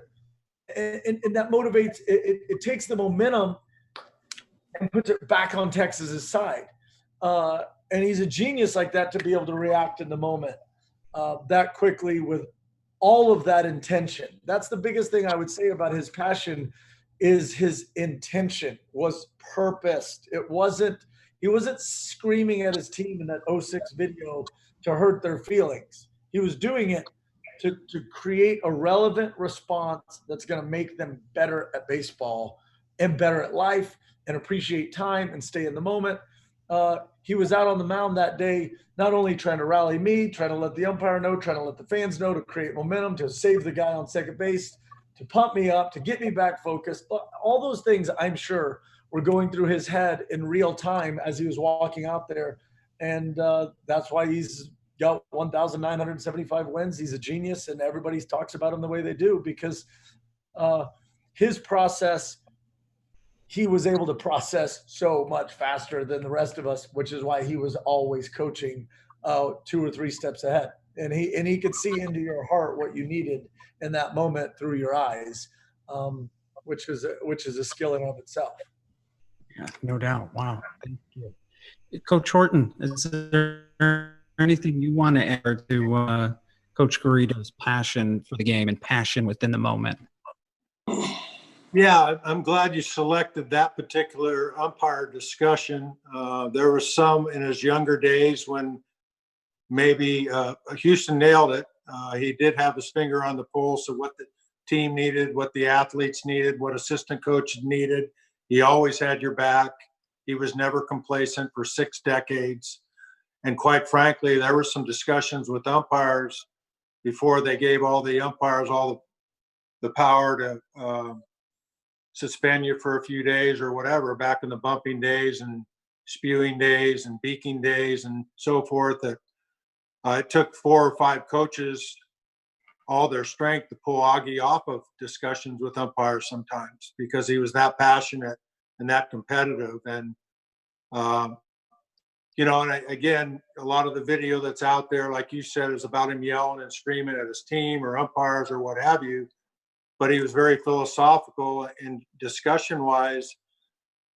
Speaker 8: – and that motivates – it takes the momentum and puts it back on Texas's side. And he's a genius like that to be able to react in the moment that quickly with all of that intention. That's the biggest thing I would say about his passion is his intention was purposed. He wasn't screaming at his team in that 06 video to hurt their feelings. He was doing it to create a relevant response that's going to make them better at baseball and better at life and appreciate time and stay in the moment. He was out on the mound that day, not only trying to rally me, trying to let the umpire know, trying to let the fans know, to create momentum, to save the guy on second base, to pump me up, to get me back focused. All those things, I'm sure, were going through his head in real time as he was walking out there. And that's why he's got 1,975 wins. He's a genius, and everybody talks about him the way they do because his process – he was able to process so much faster than the rest of us, which is why he was always coaching 2 or 3 steps ahead. And he could see into your heart what you needed in that moment through your eyes, which is a skill in and of itself.
Speaker 1: Yeah, no doubt. Wow. Thank you. Coach Horton, is there anything you want to add to Coach Garrido's passion for the game and passion within the moment?
Speaker 5: Yeah, I'm glad you selected that particular umpire discussion. There was some in his younger days when maybe Houston nailed it. He did have his finger on the pulse of what the team needed, what the athletes needed, what assistant coaches needed. He always had your back. He was never complacent for 6 decades. And quite frankly, there were some discussions with umpires before they gave all the umpires all the power to suspend you for a few days or whatever, back in the bumping days and spewing days and beaking days and so forth, that it took 4 or 5 coaches all their strength to pull Augie off of discussions with umpires sometimes, because he was that passionate and that competitive. And, again, a lot of the video that's out there, like you said, is about him yelling and screaming at his team or umpires or what have you. But he was very philosophical and discussion-wise,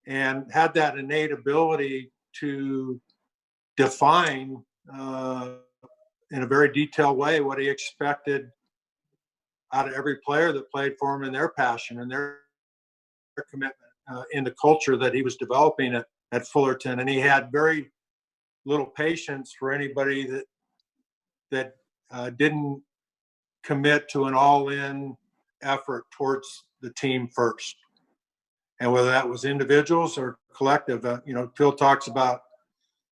Speaker 5: and had that innate ability to define in a very detailed way what he expected out of every player that played for him, and their passion and their commitment in the culture that he was developing at Fullerton. And he had very little patience for anybody that didn't commit to an all-in effort towards the team first. And whether that was individuals or collective, Phil talks about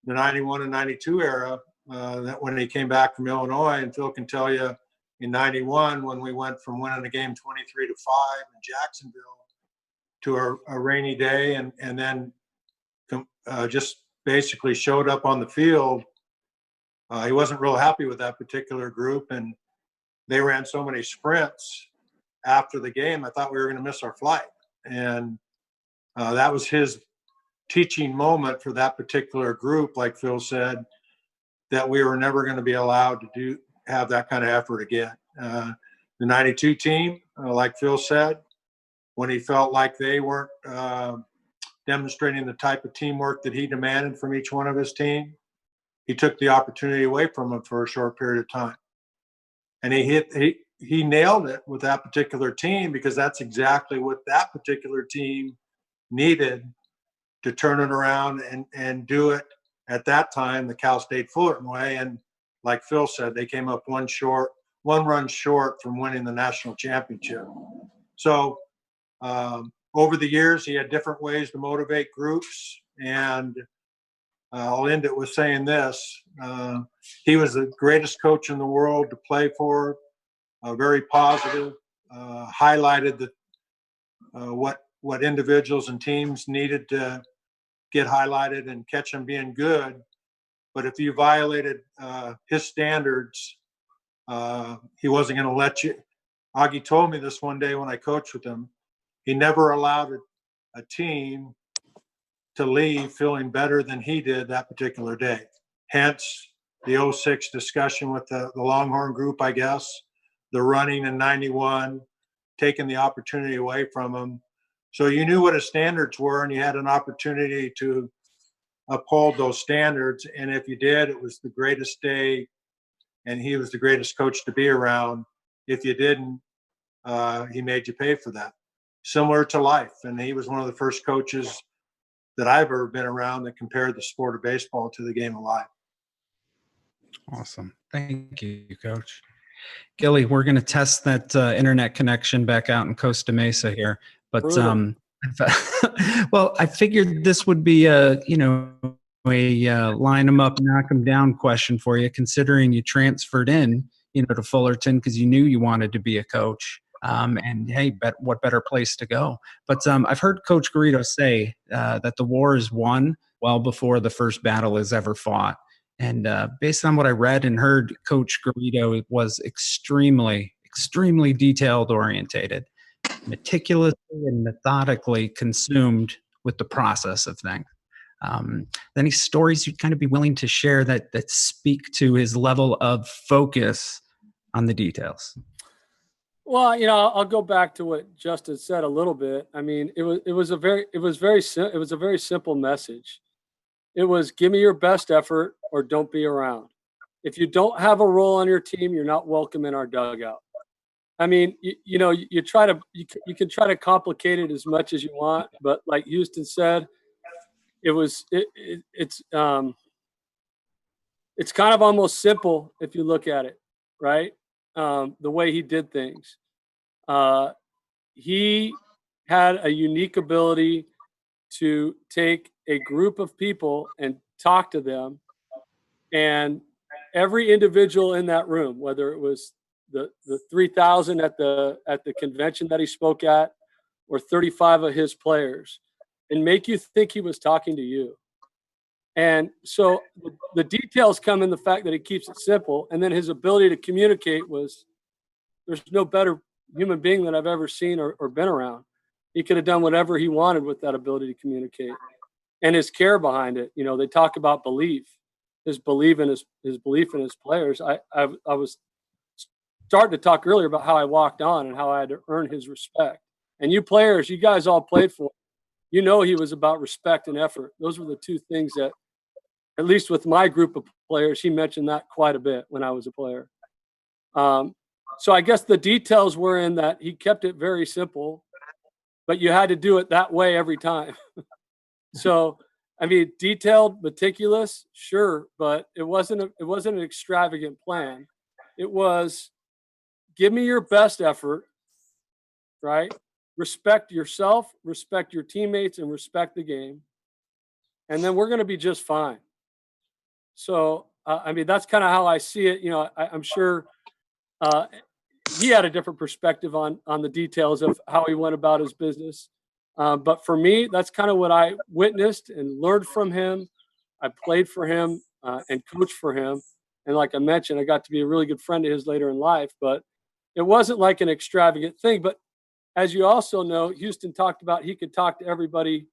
Speaker 5: the 91 and 92 era, that when he came back from Illinois, and Phil can tell you in 91, when we went from winning a game 23-5 in Jacksonville to a rainy day, and then just basically showed up on the field. He wasn't real happy with that particular group, and they ran so many sprints after the game, I thought we were going to miss our flight. And that was his teaching moment for that particular group, like Phil said, that we were never going to be allowed to have that kind of effort again. The 92 team, like Phil said, when he felt like they weren't demonstrating the type of teamwork that he demanded from each one of his team, he took the opportunity away from them for a short period of time. And he nailed it with that particular team, because that's exactly what that particular team needed to turn it around and do it at that time the Cal State Fullerton way. And like Phil said, they came up one run short from winning the national championship. So over the years, he had different ways to motivate groups. And I'll end it with saying this. He was the greatest coach in the world to play for. Very positive, highlighted what individuals and teams needed to get highlighted and catch them being good. But if you violated his standards, he wasn't going to let you. Augie told me this one day when I coached with him. He never allowed a team to leave feeling better than he did that particular day. Hence the 06 discussion with the Longhorn group, I guess. The running in 91, taking the opportunity away from him. So you knew what his standards were, and you had an opportunity to uphold those standards. And if you did, it was the greatest day, and he was the greatest coach to be around. If you didn't, he made you pay for that. Similar to life. And he was one of the first coaches that I've ever been around that compared the sport of baseball to the game of life.
Speaker 1: Awesome. Thank you, Coach. Gilly, we're going to test that internet connection back out in Costa Mesa here. But, well, I figured this would be a line them up, knock them down question for you, considering you transferred in, to Fullerton because you knew you wanted to be a coach. And hey, what better place to go? But I've heard Coach Garrido say that the war is won well before the first battle is ever fought. And based on what I read and heard, Coach Garrido was extremely, extremely detailed orientated, meticulously and methodically consumed with the process of things. Any stories you'd kind of be willing to share that speak to his level of focus on the details?
Speaker 4: Well, I'll go back to what Justin said a little bit. I mean, it was a very simple message. It was, give me your best effort or don't be around. if you don't have a role on your team, you're not welcome in our dugout. I mean, you know, you can try to complicate it as much as you want, but like Huston said, it's kind of almost simple if you look at it, right? The way he did things. He had a unique ability to take a group of people and talk to them, and every individual in that room, whether it was the 3,000 at the convention that he spoke at, or 35 of his players, and make you think he was talking to you. And so the details come in the fact that he keeps it simple, and then his ability to communicate was, there's no better human being that I've ever seen or been around. He could have done whatever he wanted with that ability to communicate, and his care behind it. You know, they talk about belief, his belief in his players. I was starting to talk earlier about how I walked on and how I had to earn his respect. And you players, you guys all played for him. You know, he was about respect and effort. Those were the two things that, at least with my group of players, he mentioned that quite a bit when I was a player. So I guess the details were in that he kept it very simple, but you had to do it that way every time. So, I mean, detailed, meticulous, sure, but it wasn't an extravagant plan. It was, give me your best effort, right? Respect yourself, respect your teammates, and respect the game. And then we're going to be just fine. So, I mean, that's kind of how I see it. You know, I'm sure he had a different perspective on the details of how he went about his business. But for me, that's kind of what I witnessed and learned from him. I played for him and coached for him. And like I mentioned, I got to be a really good friend of his later in life. But it wasn't like an extravagant thing. But as you also know, Huston talked about he could talk to everybody.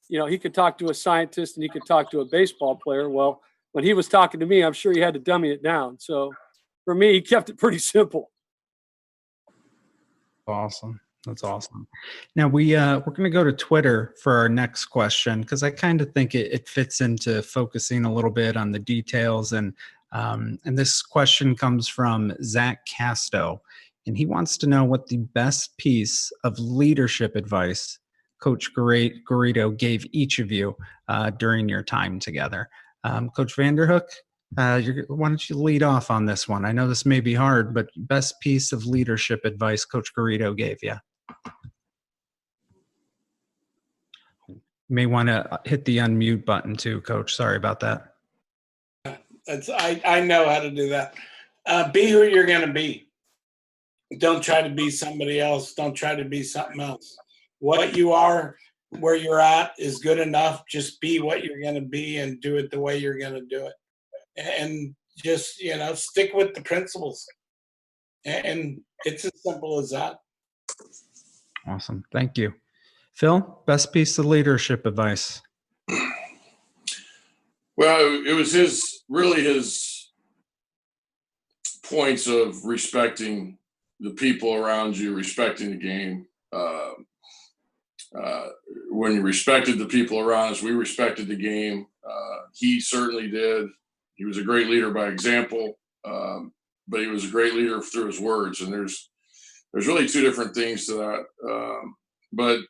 Speaker 4: You know, he could talk to a scientist and he could talk to a baseball player. Well, when he was talking to me, I'm sure he had to dummy it down. So for me, he kept it pretty simple.
Speaker 1: Awesome. That's awesome. Now we're going to go to Twitter for our next question, because I kind of think it fits into focusing a little bit on the details. And this question comes from Zach Casto, and he wants to know what the best piece of leadership advice Coach Garrido gave each of you during your time together. Coach Vanderhook, why don't you lead off on this one? I know this may be hard, but best piece of leadership advice Coach Garrido gave you. You may want to hit the unmute button too, Coach. Sorry about that.
Speaker 9: I know how to do that. Be who you're going to be. Don't try to be somebody else. Don't try to be something else. What you are, where you're at, is good enough. Just be what you're going to be and do it the way you're going to do it. And just, you know, stick with the principles. And it's as simple as that.
Speaker 1: Awesome. Thank you. Phil, best piece of leadership advice?
Speaker 6: Well, it was his points of respecting the people around you, respecting the game. When you respected the people around us, we respected the game. He certainly did. He was a great leader by example, but he was a great leader through his words. And there's really two different things to that. But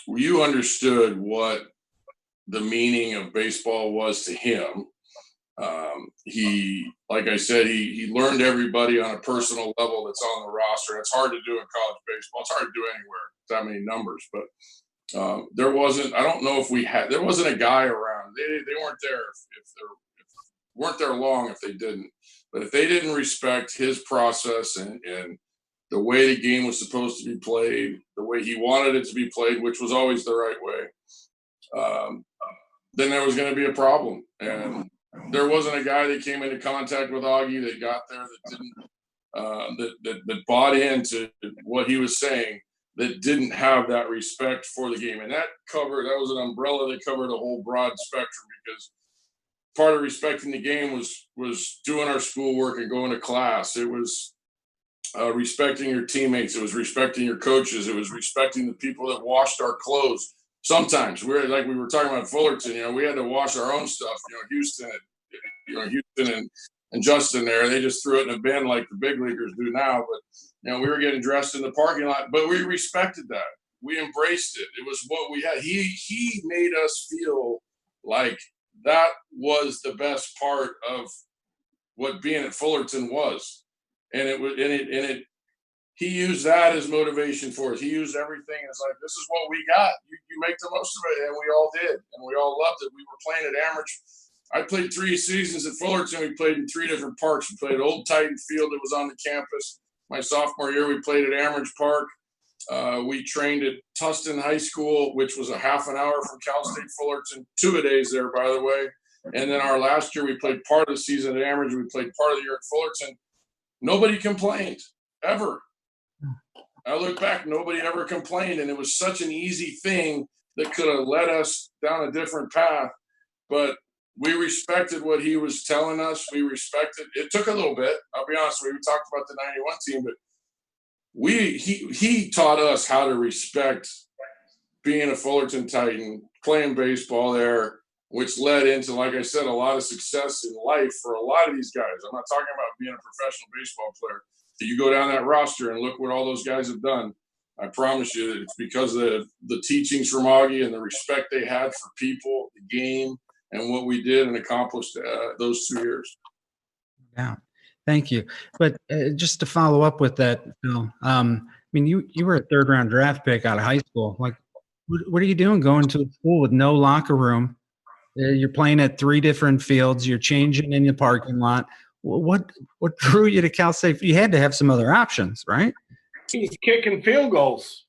Speaker 6: you understood what the meaning of baseball was to him. He, like I said, he learned everybody on a personal level that's on the roster. It's hard to do in college baseball. It's hard to do anywhere, that many numbers. But there wasn't a guy around. They weren't there if they weren't there long if they didn't. But if they didn't respect his process and the way the game was supposed to be played, the way he wanted it to be played, which was always the right way, then there was going to be a problem. And there wasn't a guy that came into contact with Augie that got there that didn't that bought into what he was saying, that didn't have that respect for the game. And that was an umbrella that covered a whole broad spectrum, because part of respecting the game was doing our schoolwork and going to class. It was respecting your teammates. It was respecting your coaches. It was respecting the people that washed our clothes. Sometimes we were talking about Fullerton, we had to wash our own stuff. Huston, Houston and Justin there. They just threw it in a bin like the big leaguers do now. But we were getting dressed in the parking lot, but we respected that. We embraced it. It was what we had. He made us feel like that was the best part of what being at Fullerton was, and he used that as motivation for us. He used everything as like, this is what we got. You make the most of it, and we all did, and we all loved it. We were playing at Amherst. I played 3 seasons at Fullerton. We played in 3 different parks. We played at Old Titan Field that was on the campus. My sophomore year, we played at Amherst Park. We trained at Huston High School, which was a half an hour from Cal State Fullerton. 2-a-days there, by the way. And then our last year, we played part of the season at Amherst. We played part of the year at Fullerton. Nobody complained, ever. I look back, nobody ever complained. And it was such an easy thing that could have led us down a different path. But we respected what he was telling us. We respected. It took a little bit. I'll be honest with you. We talked about the 91 team, but he taught us how to respect being a Fullerton Titan, playing baseball there, which led into, like I said, a lot of success in life for a lot of these guys. I'm not talking about being a professional baseball player. You go down that roster and look what all those guys have done. I promise you that it's because of the teachings from Augie and the respect they had for people, the game, and what we did and accomplished those 2 years.
Speaker 1: Yeah, thank you. But just to follow up with that, Phil, I mean, you were a 3rd-round draft pick out of high school. Like, what are you doing going to a school with no locker room? You're playing at 3 different fields. You're changing in the parking lot. What drew you to Cal State? You had to have some other options, right?
Speaker 9: He's kicking field goals.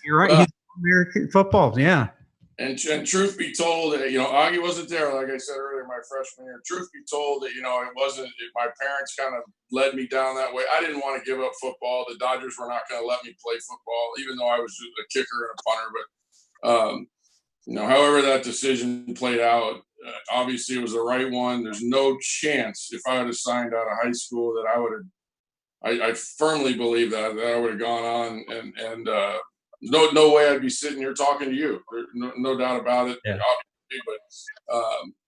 Speaker 1: You're right. He's American football, yeah.
Speaker 6: And truth be told, Augie wasn't there, like I said earlier, my freshman year. Truth be told, that it wasn't. My parents kind of led me down that way. I didn't want to give up football. The Dodgers were not going to let me play football, even though I was a kicker and a punter. But however that decision played out, obviously it was the right one. There's no chance if I would have signed out of high school that I would have. I firmly believe that I would have gone on and no way I'd be sitting here talking to you. There's no doubt about it.
Speaker 1: Yeah.
Speaker 6: Obviously,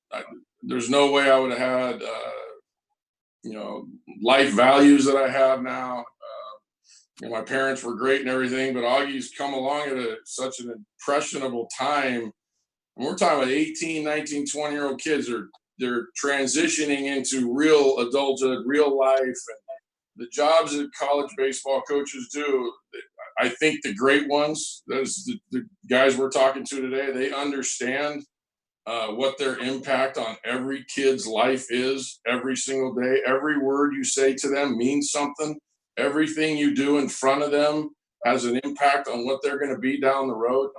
Speaker 6: but there's no way I would have had life values that I have now. My parents were great and everything, but Augie's come along at such an impressionable time. And we're talking about 18, 19, 20-year-old kids. They're transitioning into real adulthood, real life, and the jobs that college baseball coaches do. I think the great ones, those the guys we're talking to today, they understand what their impact on every kid's life is every single day. Every word you say to them means something. Everything you do in front of them has an impact on what they're going to be down the road.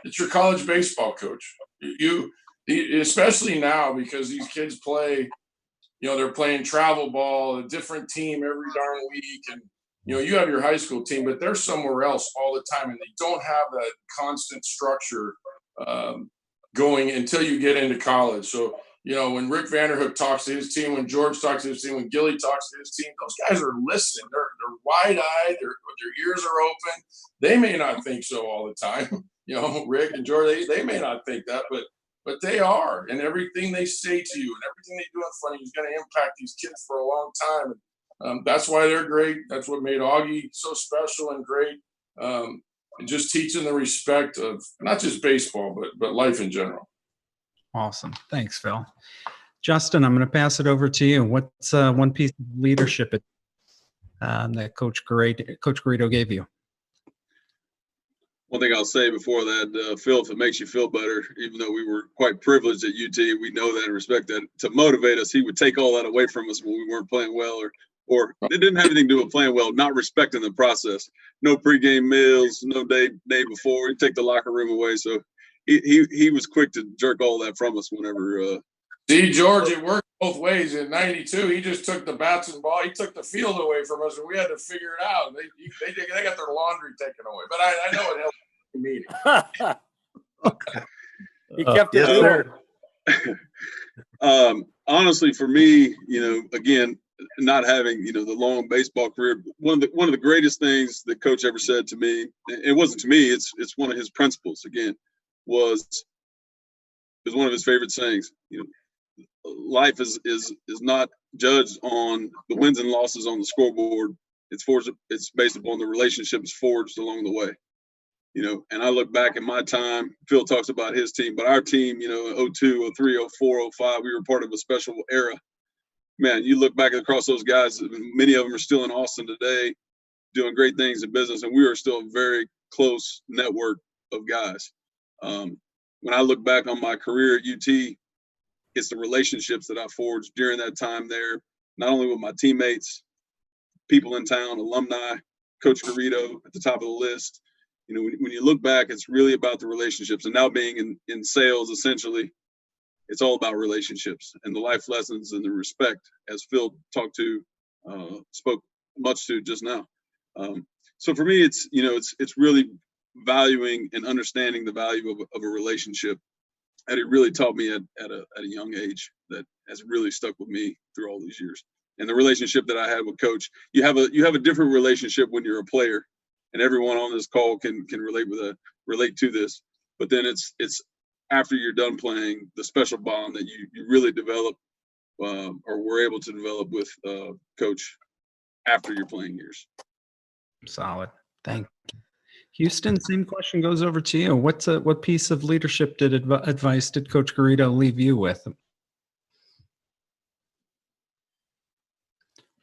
Speaker 6: It's your college baseball coach. Especially now, because these kids play, they're playing travel ball, a different team every darn week. And, you have your high school team, but they're somewhere else all the time. And they don't have that constant structure going until you get into college. So, when Rick Vanderhook talks to his team, when George talks to his team, when Gilly talks to his team, those guys are listening. They're wide-eyed. Their ears are open. They may not think so all the time. Rick and George, they may not think that, but they are. And everything they say to you and everything they do in front of you is going to impact these kids for a long time. And that's why they're great. That's what made Augie so special and great. And just teaching the respect of not just baseball, but life in general.
Speaker 1: Awesome. Thanks, Phil. Justin, I'm going to pass it over to you. What's one piece of leadership that Coach Garrido gave you?
Speaker 7: One thing I'll say before that, Phil, if it makes you feel better, even though we were quite privileged at UT, we know that and respect that. To motivate us, he would take all that away from us when we weren't playing well, or it didn't have anything to do with playing well, not respecting the process. No pregame meals, no day before. He'd take the locker room away. So he was quick to jerk all that from us whenever.
Speaker 6: See, George, it worked both ways. In '92, he just took the bats and ball. He took the field away from us, and we had to figure it out. They got their laundry taken away. But I know it helped the meeting.
Speaker 4: He kept it there.
Speaker 7: Honestly, for me, again, not having the long baseball career, one of the greatest things that Coach ever said to me, it wasn't to me, it's one of his principles. Again, was one of his favorite sayings. life is not judged on the wins and losses on the scoreboard. It's based upon the relationships forged along the way. And I look back at my time. Phil talks about his team, but our team, 02, 03, 04, 05, we were part of a special era. Man, you look back across those guys, many of them are still in Austin today doing great things in business, and we are still a very close network of guys. When I look back on my career at UT, it's the relationships that I forged during that time there, not only with my teammates, people in town, alumni, Coach Garrido at the top of the list. When you look back, it's really about the relationships. And now being in sales, essentially, it's all about relationships and the life lessons and the respect, as Phil spoke much to just now. So for me, it's really valuing and understanding the value of a relationship. And it really taught me at a young age that has really stuck with me through all these years. And the relationship that I had with Coach, you have a different relationship when you're a player. And everyone on this call can relate to this, but then it's after you're done playing, the special bond that you really develop or were able to develop with Coach after your playing years.
Speaker 1: Solid. Thank you. Houston, same question goes over to you. What piece of leadership advice did Coach Garrido leave you with?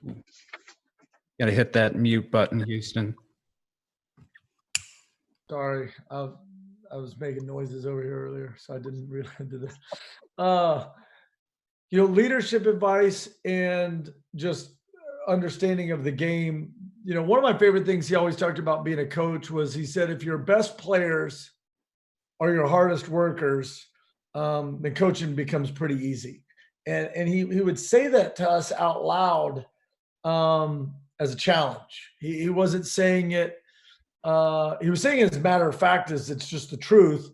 Speaker 1: Got to hit that mute button, Houston.
Speaker 8: Sorry, I was making noises over here earlier, so I didn't really do that. Leadership advice and just understanding of the game. One of my favorite things he always talked about being a coach was he said, if your best players are your hardest workers, then coaching becomes pretty easy. And he would say that to us out loud as a challenge. He wasn't saying it. He was saying it as a matter of fact, it's just the truth.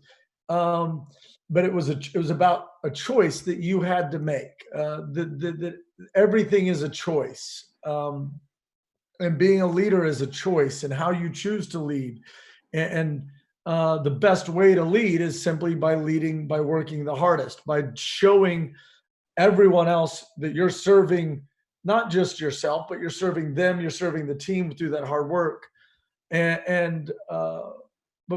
Speaker 8: But it was about a choice that you had to make. That everything is a choice. And being a leader is a choice, and how you choose to lead. And the best way to lead is simply by leading, by working the hardest, by showing everyone else that you're serving not just yourself, but you're serving them, you're serving the team through that hard work. But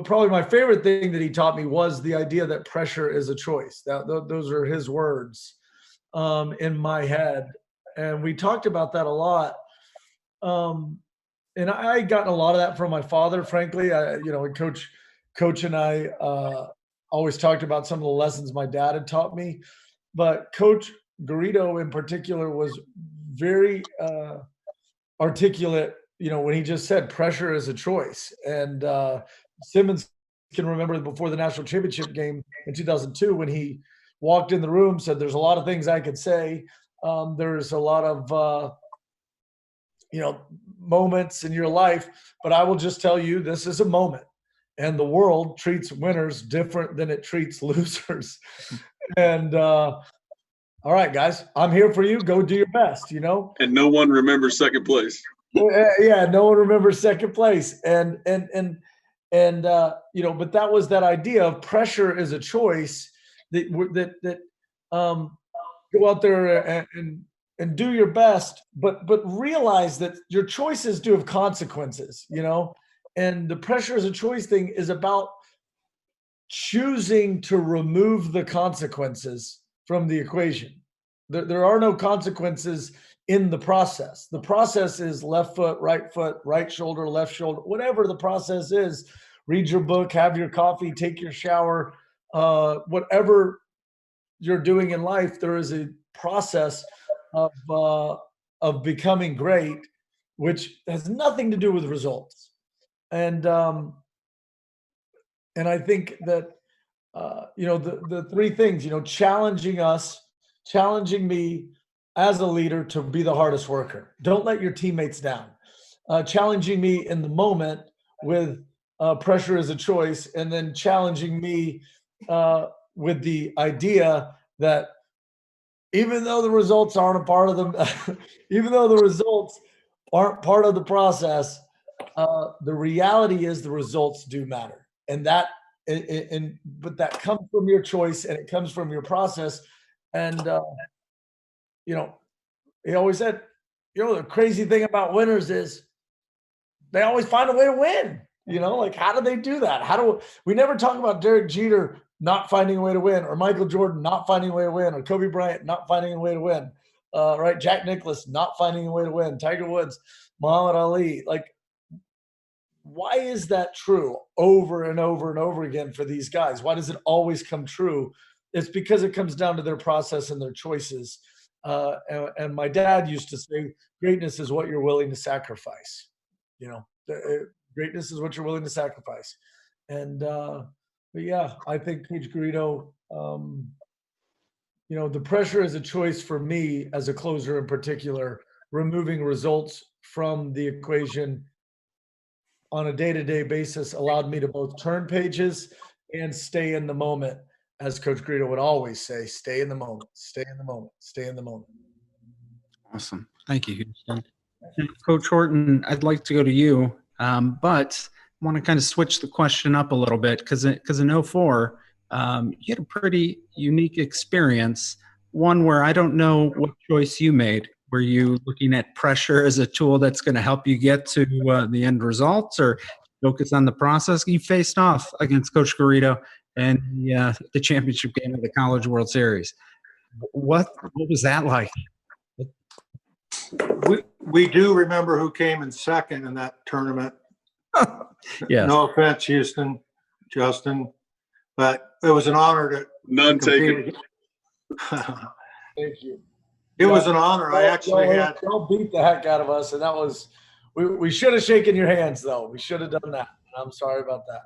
Speaker 8: probably my favorite thing that he taught me was the idea that pressure is a choice. Those are his words in my head. And we talked about that a lot. And I gotten a lot of that from my father, frankly. Coach and I always talked about some of the lessons my dad had taught me. But Coach Garrido in particular was very articulate, when he just said pressure is a choice. And Simmons can remember before the national championship game in 2002 when he walked in the room, said, there's a lot of things I could say. There's a lot of, moments in your life, but I will just tell you, this is a moment. And the world treats winners different than it treats losers. And all right, guys, I'm here for you. Go do your best,
Speaker 7: And no one remembers second place.
Speaker 8: Yeah, no one remembers second place. And but that was that idea of pressure is a choice that go out there and do your best, but realize that your choices do have consequences, and the pressure is a choice thing is about choosing to remove the consequences from the equation. There are no consequences in the process. The process is left foot, right shoulder, left shoulder, whatever the process is. Read your book, have your coffee, take your shower, whatever you're doing in life, there is a process of becoming great, which has nothing to do with results. And I think that the three things, challenging me as a leader to be the hardest worker. Don't let your teammates down. Challenging me in the moment with pressure is a choice, and then challenging me with the idea that even though the results aren't a part of them, even though the results aren't part of the process, the reality is the results do matter. And but that comes from your choice, and it comes from your process. And you know, he always said, the crazy thing about winners is they always find a way to win. Like, how do they do that? We never talk about Derek Jeter not finding a way to win, or Michael Jordan not finding a way to win, or Kobe Bryant not finding a way to win, right? Jack Nicklaus not finding a way to win, Tiger Woods, Muhammad Ali. Like, why is that true over and over and over again for these guys? Why does it always come true? It's because it comes down to their process and their choices. And my dad used to say, greatness is what you're willing to sacrifice. Greatness is what you're willing to sacrifice. And, but yeah, I think Coach Garrido, the pressure is a choice for me as a closer in particular, removing results from the equation on a day-to-day basis allowed me to both turn pages and stay in the moment. As Coach Garrido would always say, stay in the moment, stay in the moment, stay in the moment.
Speaker 1: Awesome. Thank you, Huston. Coach Horton, I'd like to go to you, but I want to kind of switch the question up a little bit because in 2004, you had a pretty unique experience, one where I don't know what choice you made. Were you looking at pressure as a tool that's going to help you get to the end results, or focus on the process? You faced off against Coach Garrido and the championship game of the College World Series. What was that like?
Speaker 5: We do remember who came in second in that tournament.
Speaker 1: Yes.
Speaker 5: No offense, Huston, Justin, but it was an honor to
Speaker 7: None taken.
Speaker 8: Thank you.
Speaker 5: It was an honor. I actually had.
Speaker 8: Y'all beat the heck out of us, and that was. We should have shaken your hands, though. We should have done that. I'm sorry about that.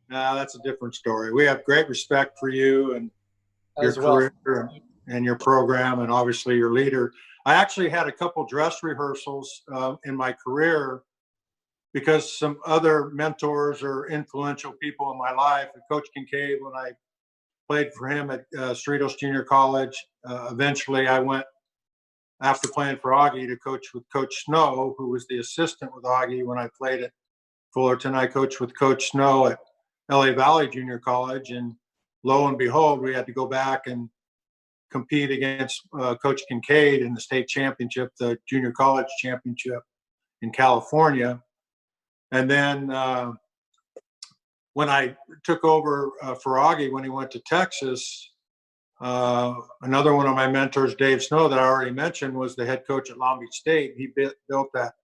Speaker 5: No, that's a different story. We have great respect for you and your career and your program, and obviously your leader. I actually had a couple dress rehearsals in my career because some other mentors or influential people in my life, Coach Kincaid, when I played for him at Cerritos Junior College, eventually I went, after playing for Augie, to coach with Coach Snow, who was the assistant with Augie when I played at Fullerton. I coached with Coach Snow at LA Valley Junior College, and lo and behold, we had to go back and compete against Coach Kincaid in the state championship, the junior college championship in California. And then when I took over for Augie when he went to Texas, another one of my mentors, Dave Snow, that I already mentioned, was the head coach at Long Beach State. He built that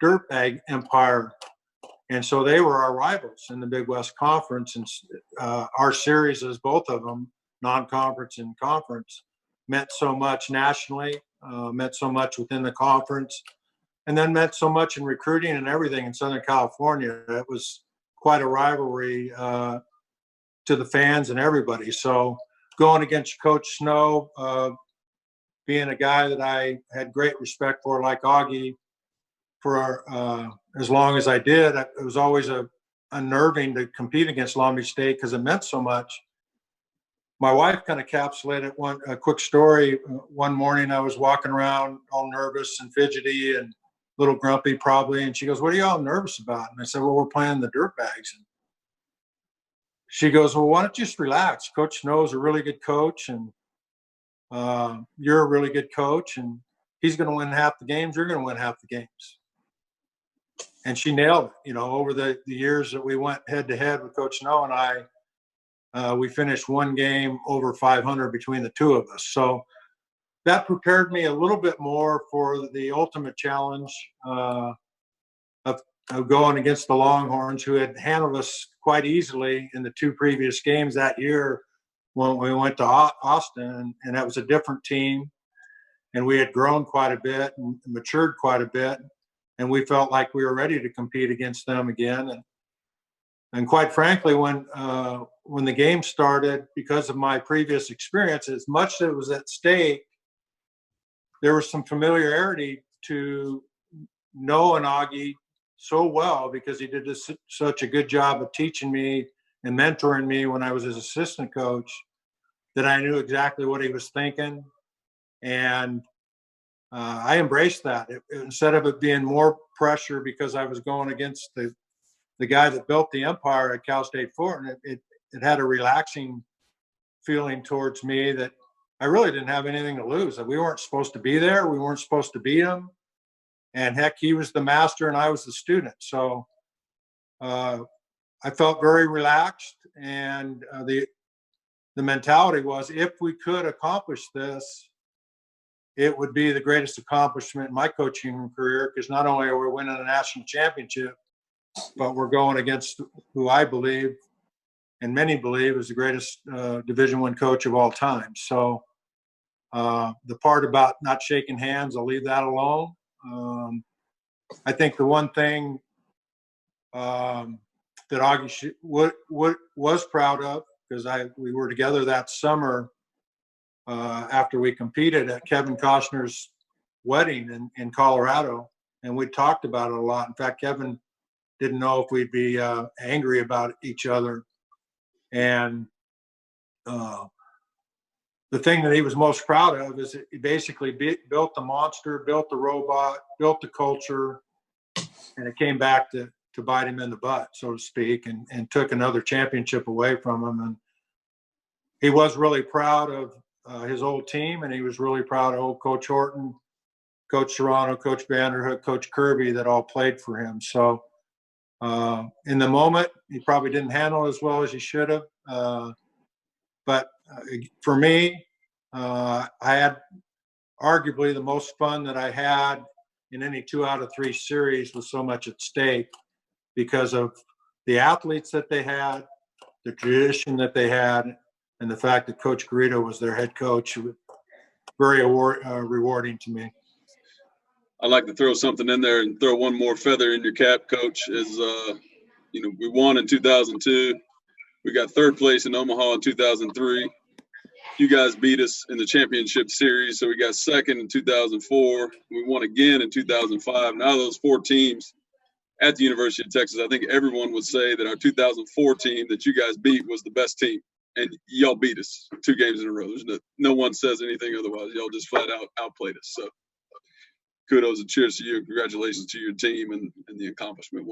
Speaker 5: dirt bag empire. And so they were our rivals in the Big West Conference. And our series, as both of them, non-conference and conference, meant so much nationally, meant so much within the conference, and then meant so much in recruiting and everything in Southern California. It was quite a rivalry to the fans and everybody. So going against Coach Snow, being a guy that I had great respect for, like Augie, for as long as I did, it was always unnerving to compete against Long Beach State because it meant so much. My wife kind of encapsulated a quick story. One morning I was walking around all nervous and fidgety and a little grumpy probably. And she goes, "What are you all nervous about?" And I said, "Well, we're playing the dirt bags." And she goes, "Well, why don't you just relax? Coach Snow is a really good coach, and you're a really good coach, and he's going to win half the games. You're going to win half the games." And she nailed it. Over the years that we went head to head with Coach Snow and I, we finished one game over 500 between the two of us. So that prepared me a little bit more for the ultimate challenge of going against the Longhorns, who had handled us quite easily in the two previous games that year when we went to Austin. And that was a different team. And we had grown quite a bit and matured quite a bit. And we felt like we were ready to compete against them again. And quite frankly, when the game started, because of my previous experience, as much as it was at stake, there was some familiarity to knowing Augie so well because he did such a good job of teaching me and mentoring me when I was his assistant coach, that I knew exactly what he was thinking. And I embraced that. Instead of it being more pressure because I was going against the guy that built the empire at Cal State Fullerton, it had a relaxing feeling towards me that I really didn't have anything to lose. We weren't supposed to be there. We weren't supposed to beat him. And heck, he was the master and I was the student. So I felt very relaxed. And the mentality was, if we could accomplish this, it would be the greatest accomplishment in my coaching career, because not only are we winning a national championship, but we're going against who I believe, and many believe, is the greatest Division I coach of all time. So the part about not shaking hands, I'll leave that alone. I think the one thing that Augie was proud of, because we were together that summer after we competed at Kevin Costner's wedding in Colorado, and we talked about it a lot. In fact, Kevin didn't know if we'd be angry about each other. And the thing that he was most proud of is that he basically built the monster, built the robot, built the culture, and it came back to bite him in the butt, so to speak, and took another championship away from him. And he was really proud of his old team, and he was really proud of old Coach Horton, Coach Serrano, Coach Vanderhook, Coach Kirby, that all played for him. So in the moment, he probably didn't handle it as well as he should have. But for me, I had arguably the most fun that I had in any 2 out of 3 series, with so much at stake, because of the athletes that they had, the tradition that they had, and the fact that Coach Garrido was their head coach. It was very rewarding to me.
Speaker 7: I'd like to throw something in there and throw one more feather in your cap, Coach. Is we won in 2002. We got 3rd place in Omaha in 2003. You guys beat us in the championship series, so we got 2nd in 2004. We won again in 2005. Now those 4 teams at the University of Texas, I think everyone would say that our 2004 team that you guys beat was the best team, and y'all beat us 2 games in a row. There's no one says anything otherwise. Y'all just flat out outplayed us. So kudos and cheers to you, and congratulations to your team and the accomplishment.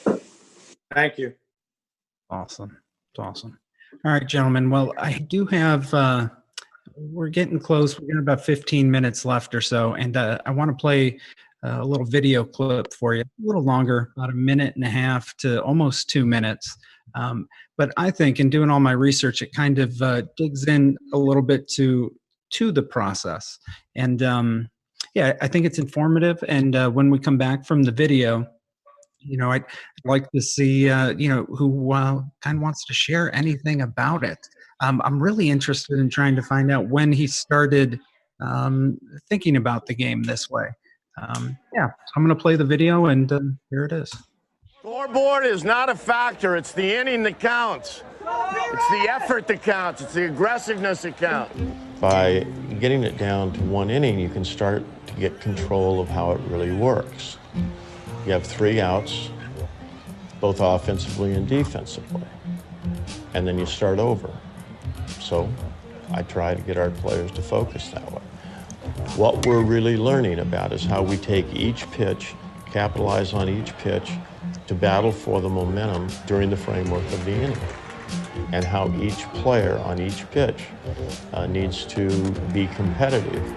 Speaker 7: 100%.
Speaker 5: Thank you.
Speaker 1: Awesome. It's awesome. All right, gentlemen. Well, I do have, we're getting close. We're got about 15 minutes left or so. And I want to play a little video clip for you, a little longer, about 1.5 minutes to almost 2 minutes. But I think in doing all my research, it kind of digs in a little bit to the process. And I think it's informative. And when we come back from the video, I'd like to see, who kind of wants to share anything about it. I'm really interested in trying to find out when he started thinking about the game this way. I'm going to play the video, and here it is.
Speaker 11: Scoreboard is not a factor. It's the inning that counts. It's the effort that counts. It's the aggressiveness that counts.
Speaker 3: By getting it down to 1 inning, you can start to get control of how it really works. You have 3 outs, both offensively and defensively, and then you start over. So I try to get our players to focus that way. What we're really learning about is how we take each pitch, capitalize on each pitch to battle for the momentum during the framework of the inning, and how each player on each pitch needs to be competitive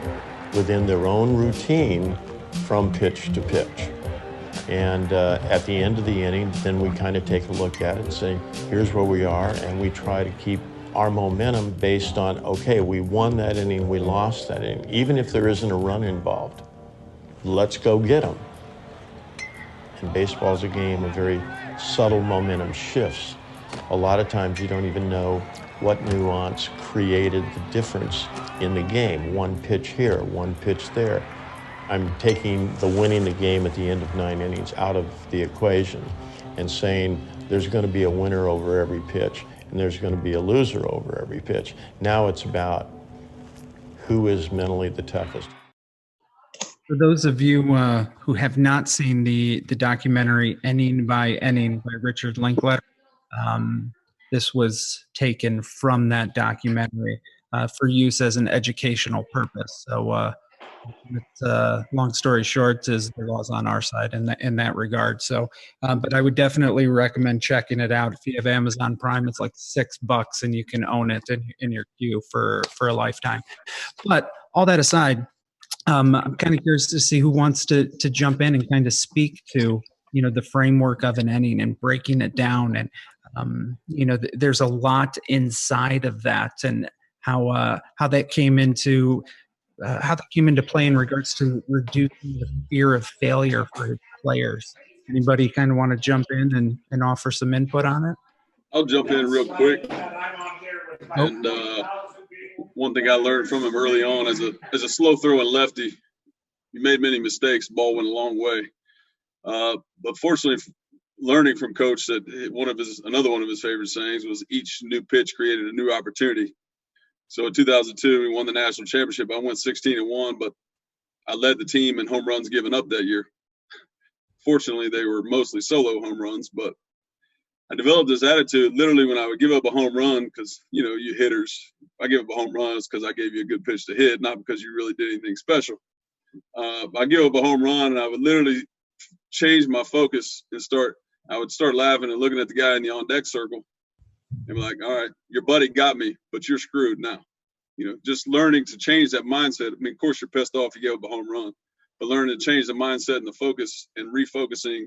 Speaker 3: within their own routine from pitch to pitch. And at the end of the inning, then we kind of take a look at it and say, here's where we are, and we try to keep our momentum based on, okay, we won that inning, we lost that inning. Even if there isn't a run involved, let's go get them. And baseball is a game of very subtle momentum shifts. A lot of times you don't even know what nuance created the difference in the game. 1 pitch here, 1 pitch there. I'm taking the winning the game at the end of 9 innings out of the equation and saying there's going to be a winner over every pitch and there's going to be a loser over every pitch. Now it's about who is mentally the toughest.
Speaker 1: For those of you who have not seen the documentary Inning by Inning by Richard Linklater, this was taken from that documentary for use as an educational purpose. So long story short is the law's on our side in that regard. So, but I would definitely recommend checking it out. If you have Amazon Prime, it's like $6 and you can own it in your queue for a lifetime. But all that aside, I'm kind of curious to see who wants to jump in and kind of speak to, the framework of an inning and breaking it down. And, there's a lot inside of that, and how that came into play in regards to reducing the fear of failure for his players. Anybody kind of want to jump in and offer some input on it?
Speaker 7: I'll jump in real quick. And one thing I learned from him early on as a slow throwing lefty, he made many mistakes. The ball went a long way. But fortunately, learning from Coach that another one of his favorite sayings was each new pitch created a new opportunity. So in 2002, we won the national championship. I went 16-1, but I led the team in home runs given up that year. Fortunately, they were mostly solo home runs, but I developed this attitude literally when I would give up a home run, because, you hitters, I give up a home run, it's because I gave you a good pitch to hit, not because you really did anything special. I give up a home run, and I would literally change my focus and I would start laughing and looking at the guy in the on-deck circle and be like, all right, your buddy got me, but you're screwed now. Just learning to change that mindset. I mean, of course, you're pissed off you gave up a home run, but learning to change the mindset and the focus and refocusing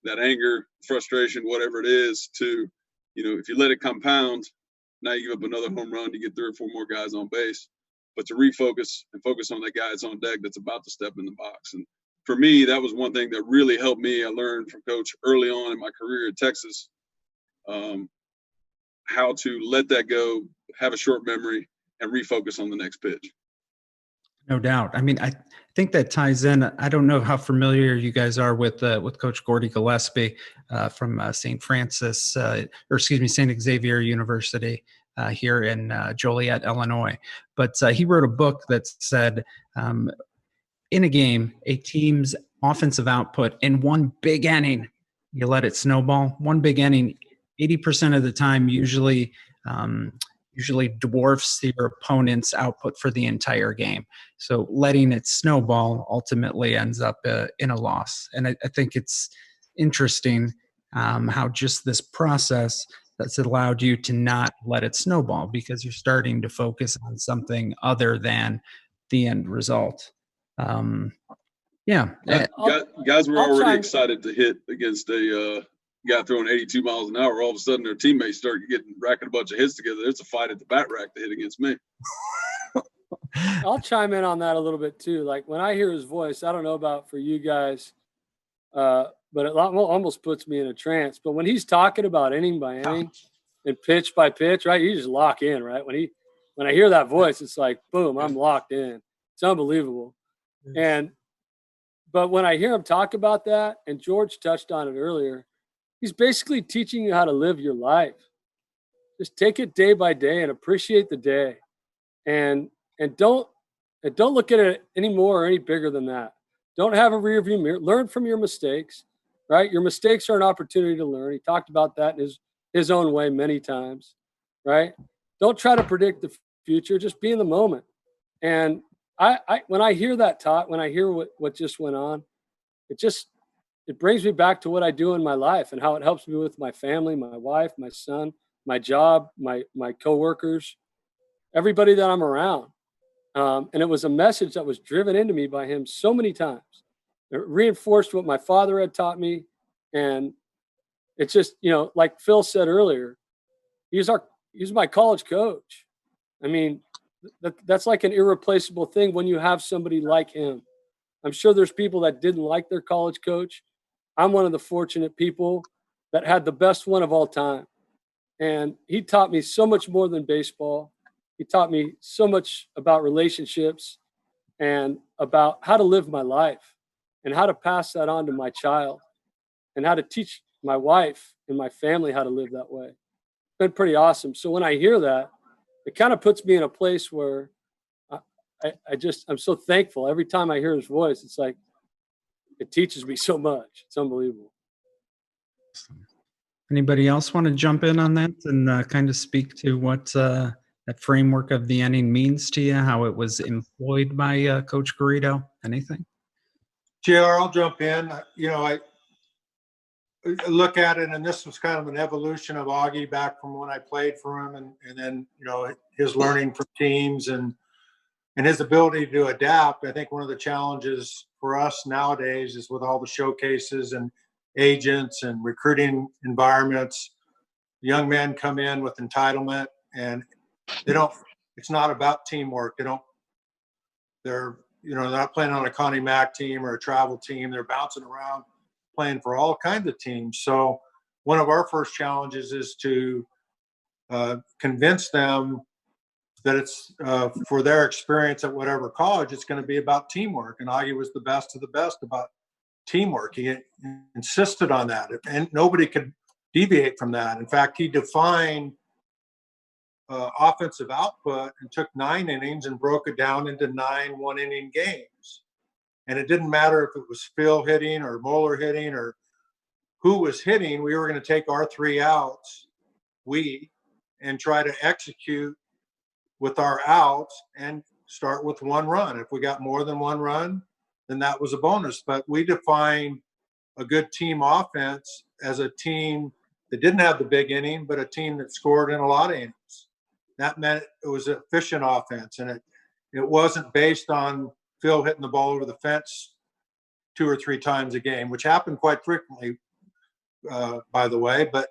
Speaker 7: that anger, frustration, whatever it is to, if you let it compound, now you give up another home run, you get 3 or 4 more guys on base. But to refocus and focus on that guy that's on deck that's about to step in the box. And for me, that was one thing that really helped me. I learned from Coach early on in my career at Texas, how to let that go, have a short memory, and refocus on the next pitch.
Speaker 1: No doubt. I mean, I think that ties in. I don't know how familiar you guys are with Coach Gordy Gillespie from St. Xavier University here in Joliet, Illinois. But he wrote a book that said, in a game, a team's offensive output in one big inning, you let it snowball. One big inning, 80% of the time, usually dwarfs your opponent's output for the entire game. So letting it snowball ultimately ends up in a loss. And I think it's interesting how just this process that's allowed you to not let it snowball, because you're starting to focus on something other than the end result.
Speaker 7: Guys were already excited to hit against a guy throwing 82 miles an hour. All of a sudden, their teammates start racking a bunch of hits together. It's a fight at the bat rack to hit against me.
Speaker 4: I'll chime in on that a little bit too. Like when I hear his voice, I don't know about for you guys, but it almost puts me in a trance. But when he's talking about inning by inning and pitch by pitch, right, you just lock in, right? When I hear that voice, it's like, boom, I'm locked in. It's unbelievable. But when I hear him talk about that, and George touched on it earlier, he's basically teaching you how to live your life. Just take it day by day and appreciate the day. And don't look at it any more or any bigger than that. Don't have a rear view mirror. Learn from your mistakes, right? Your mistakes are an opportunity to learn. He talked about that in his own way many times, right? Don't try to predict the future. Just be in the moment. And when I hear that talk, when I hear what just went on, it brings me back to what I do in my life and how it helps me with my family, my wife, my son, my job, my coworkers, everybody that I'm around. And it was a message that was driven into me by him so many times. It reinforced what my father had taught me. And it's just, like Phil said earlier, he's my college coach. I mean, that's like an irreplaceable thing when you have somebody like him. I'm sure there's people that didn't like their college coach. I'm one of the fortunate people that had the best one of all time. And he taught me so much more than baseball. He taught me so much about relationships and about how to live my life and how to pass that on to my child and how to teach my wife and my family how to live that way. It's been pretty awesome. So when I hear that, it kind of puts me in a place where I'm so thankful. Every time I hear his voice, it's like, it teaches me so much. It's unbelievable.
Speaker 1: Anybody else want to jump in on that and kind of speak to what that framework of the inning means to you, how it was employed by Coach Garrido? Anything?
Speaker 5: JR, I'll jump in. I look at it, and this was kind of an evolution of Augie back from when I played for him, and then his learning from teams and his ability to adapt. I think one of the challenges for us nowadays is with all the showcases and agents and recruiting environments, young men come in with entitlement, and it's not about teamwork. They're not playing on a Connie Mack team or a travel team. They're bouncing around playing for all kinds of teams. So one of our first challenges is to convince them that it's for their experience at whatever college, it's going to be about teamwork. And Augie was the best of the best about teamwork. He insisted on that, and nobody could deviate from that. In fact, he defined offensive output and took 9 innings and broke it down into 9 one-inning games. And it didn't matter if it was Phil hitting or Moeller hitting or who was hitting. We were going to take our 3 outs, and try to execute with our outs and start with 1 run. If we got more than 1 run, then that was a bonus. But we defined a good team offense as a team that didn't have the big inning, but a team that scored in a lot of innings. That meant it was an efficient offense, and it wasn't based on Phil hitting the ball over the fence 2 or 3 times a game, which happened quite frequently, by the way. But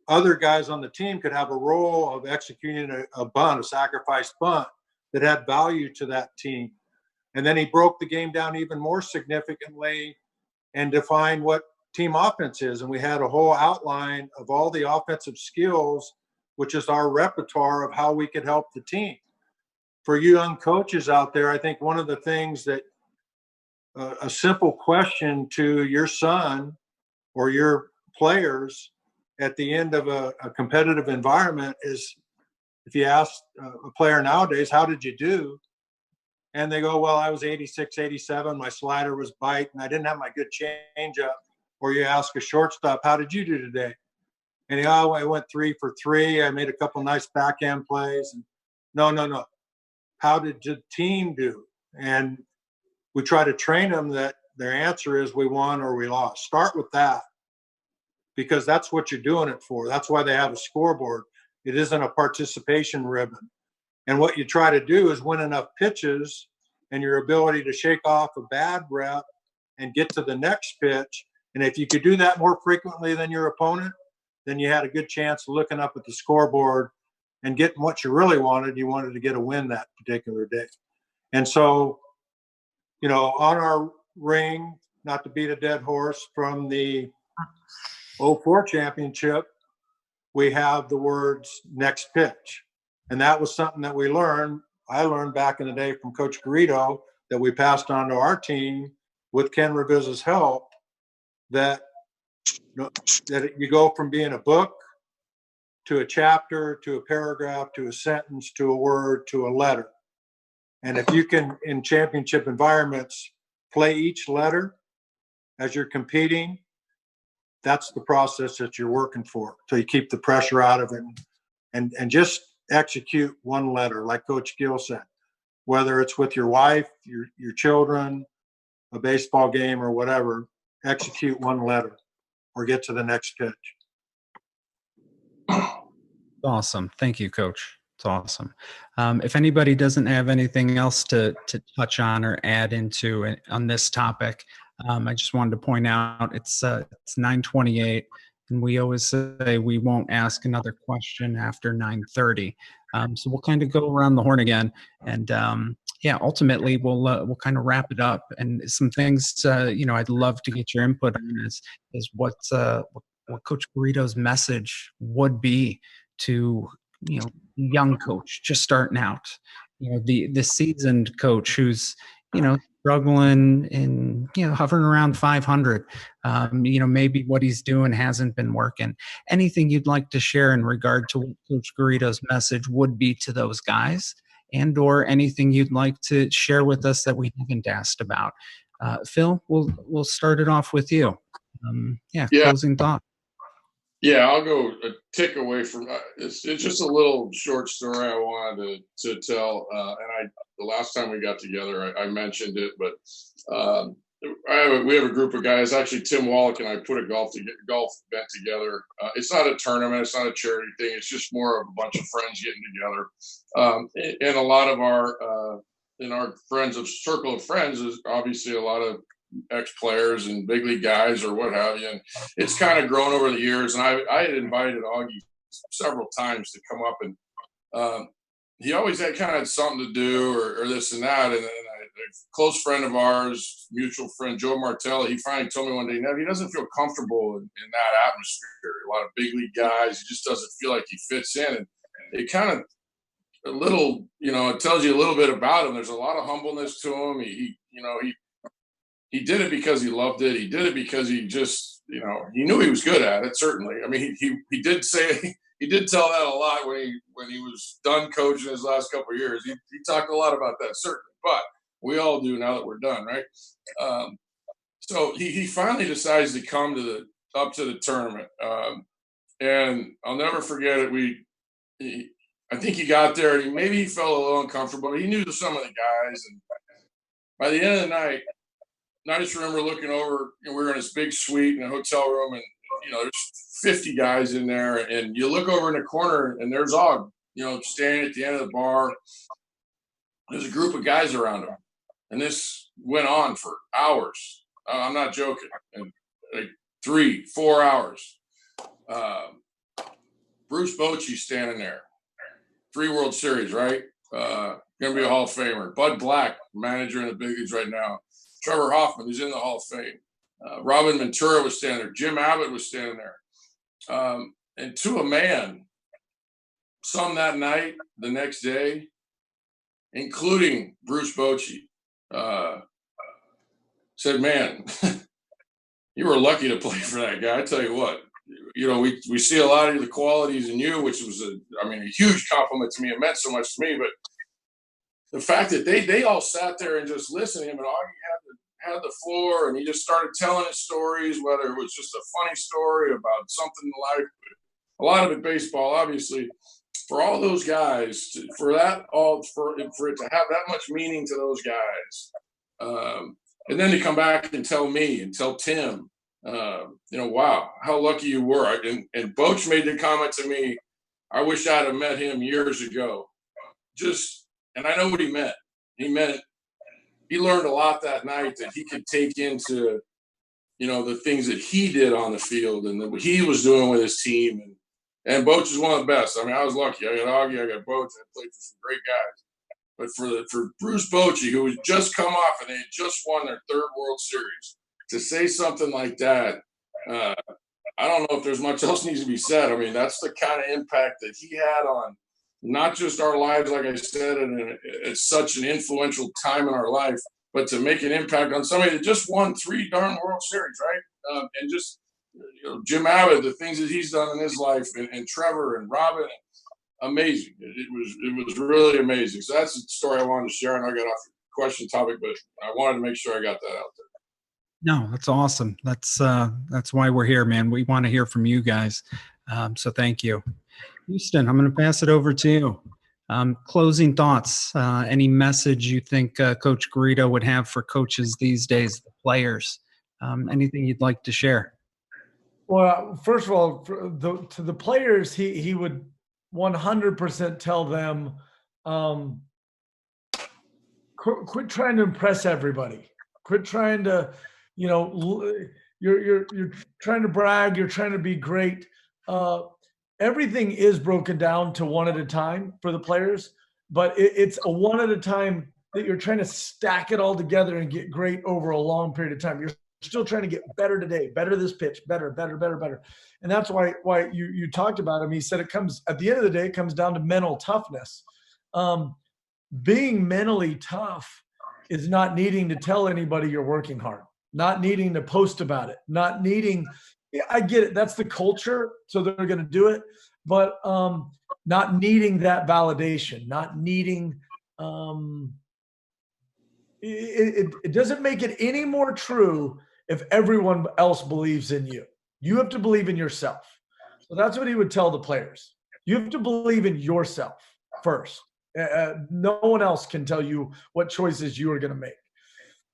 Speaker 5: other guys on the team could have a role of executing a bunt, a sacrifice bunt that had value to that team. And then he broke the game down even more significantly and defined what team offense is. And we had a whole outline of all the offensive skills, which is our repertoire of how we could help the team. For you young coaches out there, I think one of the things that a simple question to your son or your players at the end of a competitive environment is, if you ask a player nowadays, how did you do? And they go, well, I was 86, 87. My slider was biting. I didn't have my good changeup. Or you ask a shortstop, how did you do today? And I went 3 for 3. I made a couple nice backhand plays. And no. How did the team do? And we try to train them that their answer is we won or we lost. Start with that, because that's what you're doing it for. That's why they have a scoreboard. It isn't a participation ribbon. And what you try to do is win enough pitches and your ability to shake off a bad rep and get to the next pitch. And if you could do that more frequently than your opponent, then you had a good chance of looking up at the scoreboard and getting what you really wanted. You wanted to get a win that particular day. And so, on our ring, not to beat a dead horse, from the 04 championship, we have the words next pitch. And that was something that I learned back in the day from Coach Garrido, that we passed on to our team with Ken Reviza's help, that you go from being a book to a chapter, to a paragraph, to a sentence, to a word, to a letter. And if you can, in championship environments, play each letter as you're competing, that's the process that you're working for. So you keep the pressure out of it and just execute 1 letter, like Coach Gill said, whether it's with your wife, your children, a baseball game or whatever, execute 1 letter or get to the next pitch.
Speaker 1: Awesome. Thank you, Coach. It's awesome. If anybody doesn't have anything else to touch on or add into on this topic, I just wanted to point out it's 9:28, and we always say we won't ask another question after 9:30. So we'll kind of go around the horn again, and ultimately we'll kind of wrap it up. And some things I'd love to get your input on is what Coach Garrido's message would be to young coach just starting out, the seasoned coach who's struggling and hovering around 500. Maybe what he's doing hasn't been working. Anything you'd like to share in regard to what Coach Garrido's message would be to those guys, and or anything you'd like to share with us that we haven't asked about? Phil, we'll start it off with you. Closing thought.
Speaker 6: Yeah, I'll go a tick away from. It's just a little short story I wanted to tell. The last time we got together, I mentioned it, but we have a group of guys. Actually, Tim Wallach and I put a golf event together. It's not a tournament. It's not a charity thing. It's just more of a bunch of friends getting together. And a lot of our in our circle of friends is obviously a lot of ex-players and big league guys or what have you. And it's kind of grown over the years. And I had invited Augie several times to come up, and he always had kind of something to do or this and that. And then a close friend of ours, mutual friend, Joe Martella, he finally told me one day, Nevin, he doesn't feel comfortable in that atmosphere. A lot of big league guys, he just doesn't feel like he fits in. And it kind of it tells you a little bit about him. There's a lot of humbleness to him. He did it because he loved it. He did it because he just, he knew he was good at it. Certainly. I mean, he did say, he did tell that a lot when he was done coaching his last couple of years. He talked a lot about that, certainly. But we all do now that we're done, right? So he finally decides to come up to the tournament, and I'll never forget it. I think he got there, and maybe he felt a little uncomfortable. But he knew some of the guys, and by the end of the night, I just remember looking over, and we were in this big suite in a hotel room, and there's 50 guys in there, and you look over in the corner, and there's Aug, standing at the end of the bar. There's a group of guys around him, and this went on for hours. I'm not joking, and like 3-4 hours. Bruce Bochy standing there, 3 World Series, right? Going to be a Hall of Famer. Bud Black, manager in the big leagues right now. Trevor Hoffman, who's in the Hall of Fame. Robin Ventura was standing there. Jim Abbott was standing there. And to a man, some that night, the next day, including Bruce Bochy, said, man, you were lucky to play for that guy. I tell you what, we see a lot of the qualities in you, which was a huge compliment to me. It meant so much to me, but the fact that they all sat there and just listened to him, and Augie had the floor, and he just started telling his stories, whether it was just a funny story about something in life, a lot of it baseball, obviously. For all those guys, for it to have that much meaning to those guys, and then to come back and tell me and tell Tim, wow, how lucky you were. And Boch made the comment to me, I wish I'd have met him years ago. And I know what he meant. He learned a lot that night that he could take into, the things that he did on the field and what he was doing with his team. And Boch is one of the best. I was lucky. I got Augie, I got Boch, I played for some great guys. But for Bruce Bochy, who had just come off and they had just won their 3rd World Series, to say something like that, I don't know if there's much else needs to be said. That's the kind of impact that he had on not just our lives, like I said, and it's such an influential time in our life, but to make an impact on somebody that just won 3 darn World Series, right? And just Jim Abbott, the things that he's done in his life, and Trevor and Robin, amazing. It was really amazing. So that's the story I wanted to share. And I got off the question topic, but I wanted to make sure I got that out there.
Speaker 1: No, that's awesome. That's why we're here, man. We want to hear from you guys. So thank you. Huston, I'm going to pass it over to you. Closing thoughts. Any message you think Coach Garrido would have for coaches these days, the players? Anything you'd like to share?
Speaker 8: Well, first of all, to the players, he would 100% tell them, quit trying to impress everybody. Quit trying to, you're trying to brag. You're trying to be great. Everything is broken down to one at a time for the players, but it's a one at a time that you're trying to stack it all together and get great over a long period of time. You're still trying to get better today, better this pitch, better. And that's why you talked about him. He said at the end of the day, it comes down to mental toughness. Being mentally tough is not needing to tell anybody you're working hard, not needing to post about it, not needing – I get it. That's the culture, so they're going to do it. But not needing that validation, not needing it doesn't make it any more true if everyone else believes in you. You have to believe in yourself. So that's what he would tell the players. You have to believe in yourself first. No one else can tell you what choices you are going to make.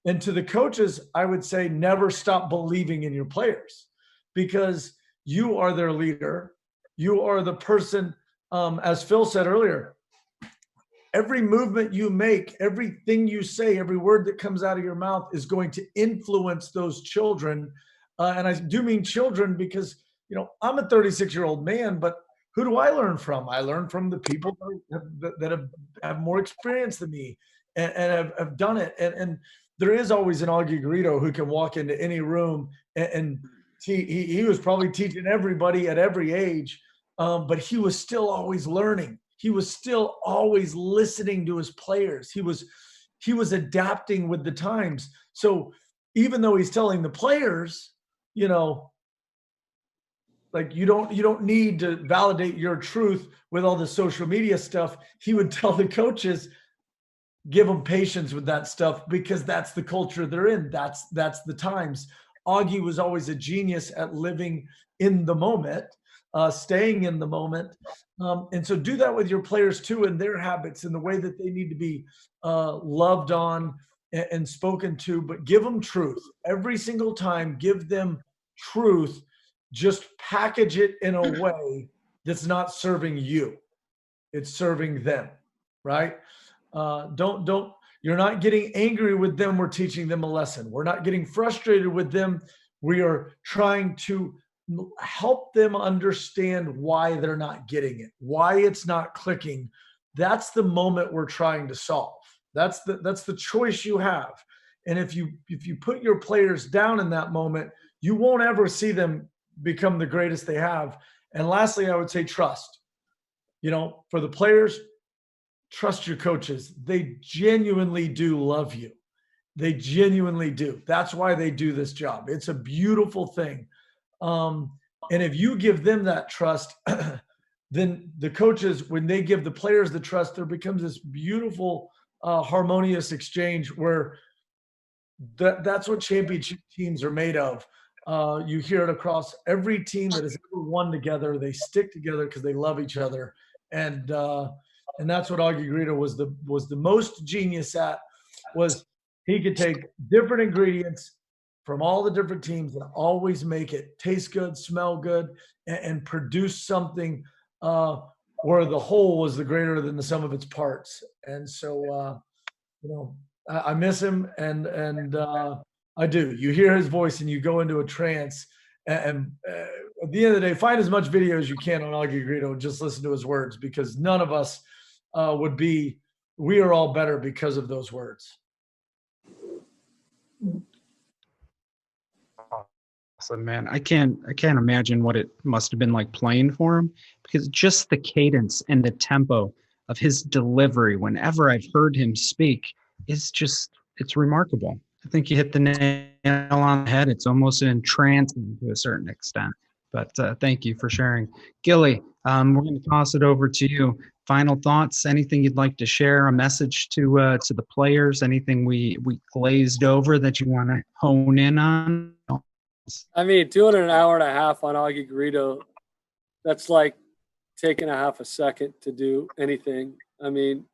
Speaker 8: And to the coaches, I would say never stop believing in your players, because you are their leader. You are the person, as Phil said earlier, every movement you make, everything you say, every word that comes out of your mouth is going to influence those children. And I do mean children because, I'm a 36-year-old man, but who do I learn from? I learn from the people that have more experience than me and have done it. And there is always an Augie Garrido who can walk into any room and he was probably teaching everybody at every age, but he was still always learning. He was still always listening to his players. He was adapting with the times. So even though he's telling the players, like you don't need to validate your truth with all the social media stuff, he would tell the coaches, give them patience with that stuff, because that's the culture they're in. That's the times. Augie was always a genius at living in the moment, staying in the moment. And so do that with your players too, and their habits and the way that they need to be loved on and spoken to, but give them truth every single time. Give them truth. Just package it in a way that's not serving you. It's serving them, right? You're not getting angry with them. We're teaching them a lesson. We're not getting frustrated with them. We are trying to help them understand why they're not getting it, why it's not clicking. That's the moment we're trying to solve. That's the choice you have. And if you put your players down in that moment, you won't ever see them become the greatest they have. And lastly, I would say trust. For the players, trust your coaches. They genuinely do love you. They genuinely do. That's why they do this job. It's a beautiful thing. And if you give them that trust, then the coaches, when they give the players the trust, there becomes this beautiful, harmonious exchange where that's what championship teams are made of. You hear it across every team that has ever won together. They stick together because they love each other. And that's what Augie Garrido was the most genius at, was he could take different ingredients from all the different teams and always make it taste good, smell good, and produce something where the whole was the greater than the sum of its parts. And so, I miss him, and I do. You hear his voice and you go into a trance. And at the end of the day, find as much video as you can on Augie Garrido and just listen to his words, because none of us we are all better because of those words.
Speaker 1: Awesome, man. I can't imagine what it must have been like playing for him, because just the cadence and the tempo of his delivery whenever I've heard him speak is it's remarkable. I think you hit the nail on the head. It's almost entrancing to a certain extent. But thank you for sharing. Gilly, we're going to toss it over to you. Final thoughts, anything you'd like to share, a message to the players, anything we glazed over that you want to hone in on?
Speaker 4: I mean, doing an hour and a half on Augie Garrido, that's like taking a half a second to do anything. I mean,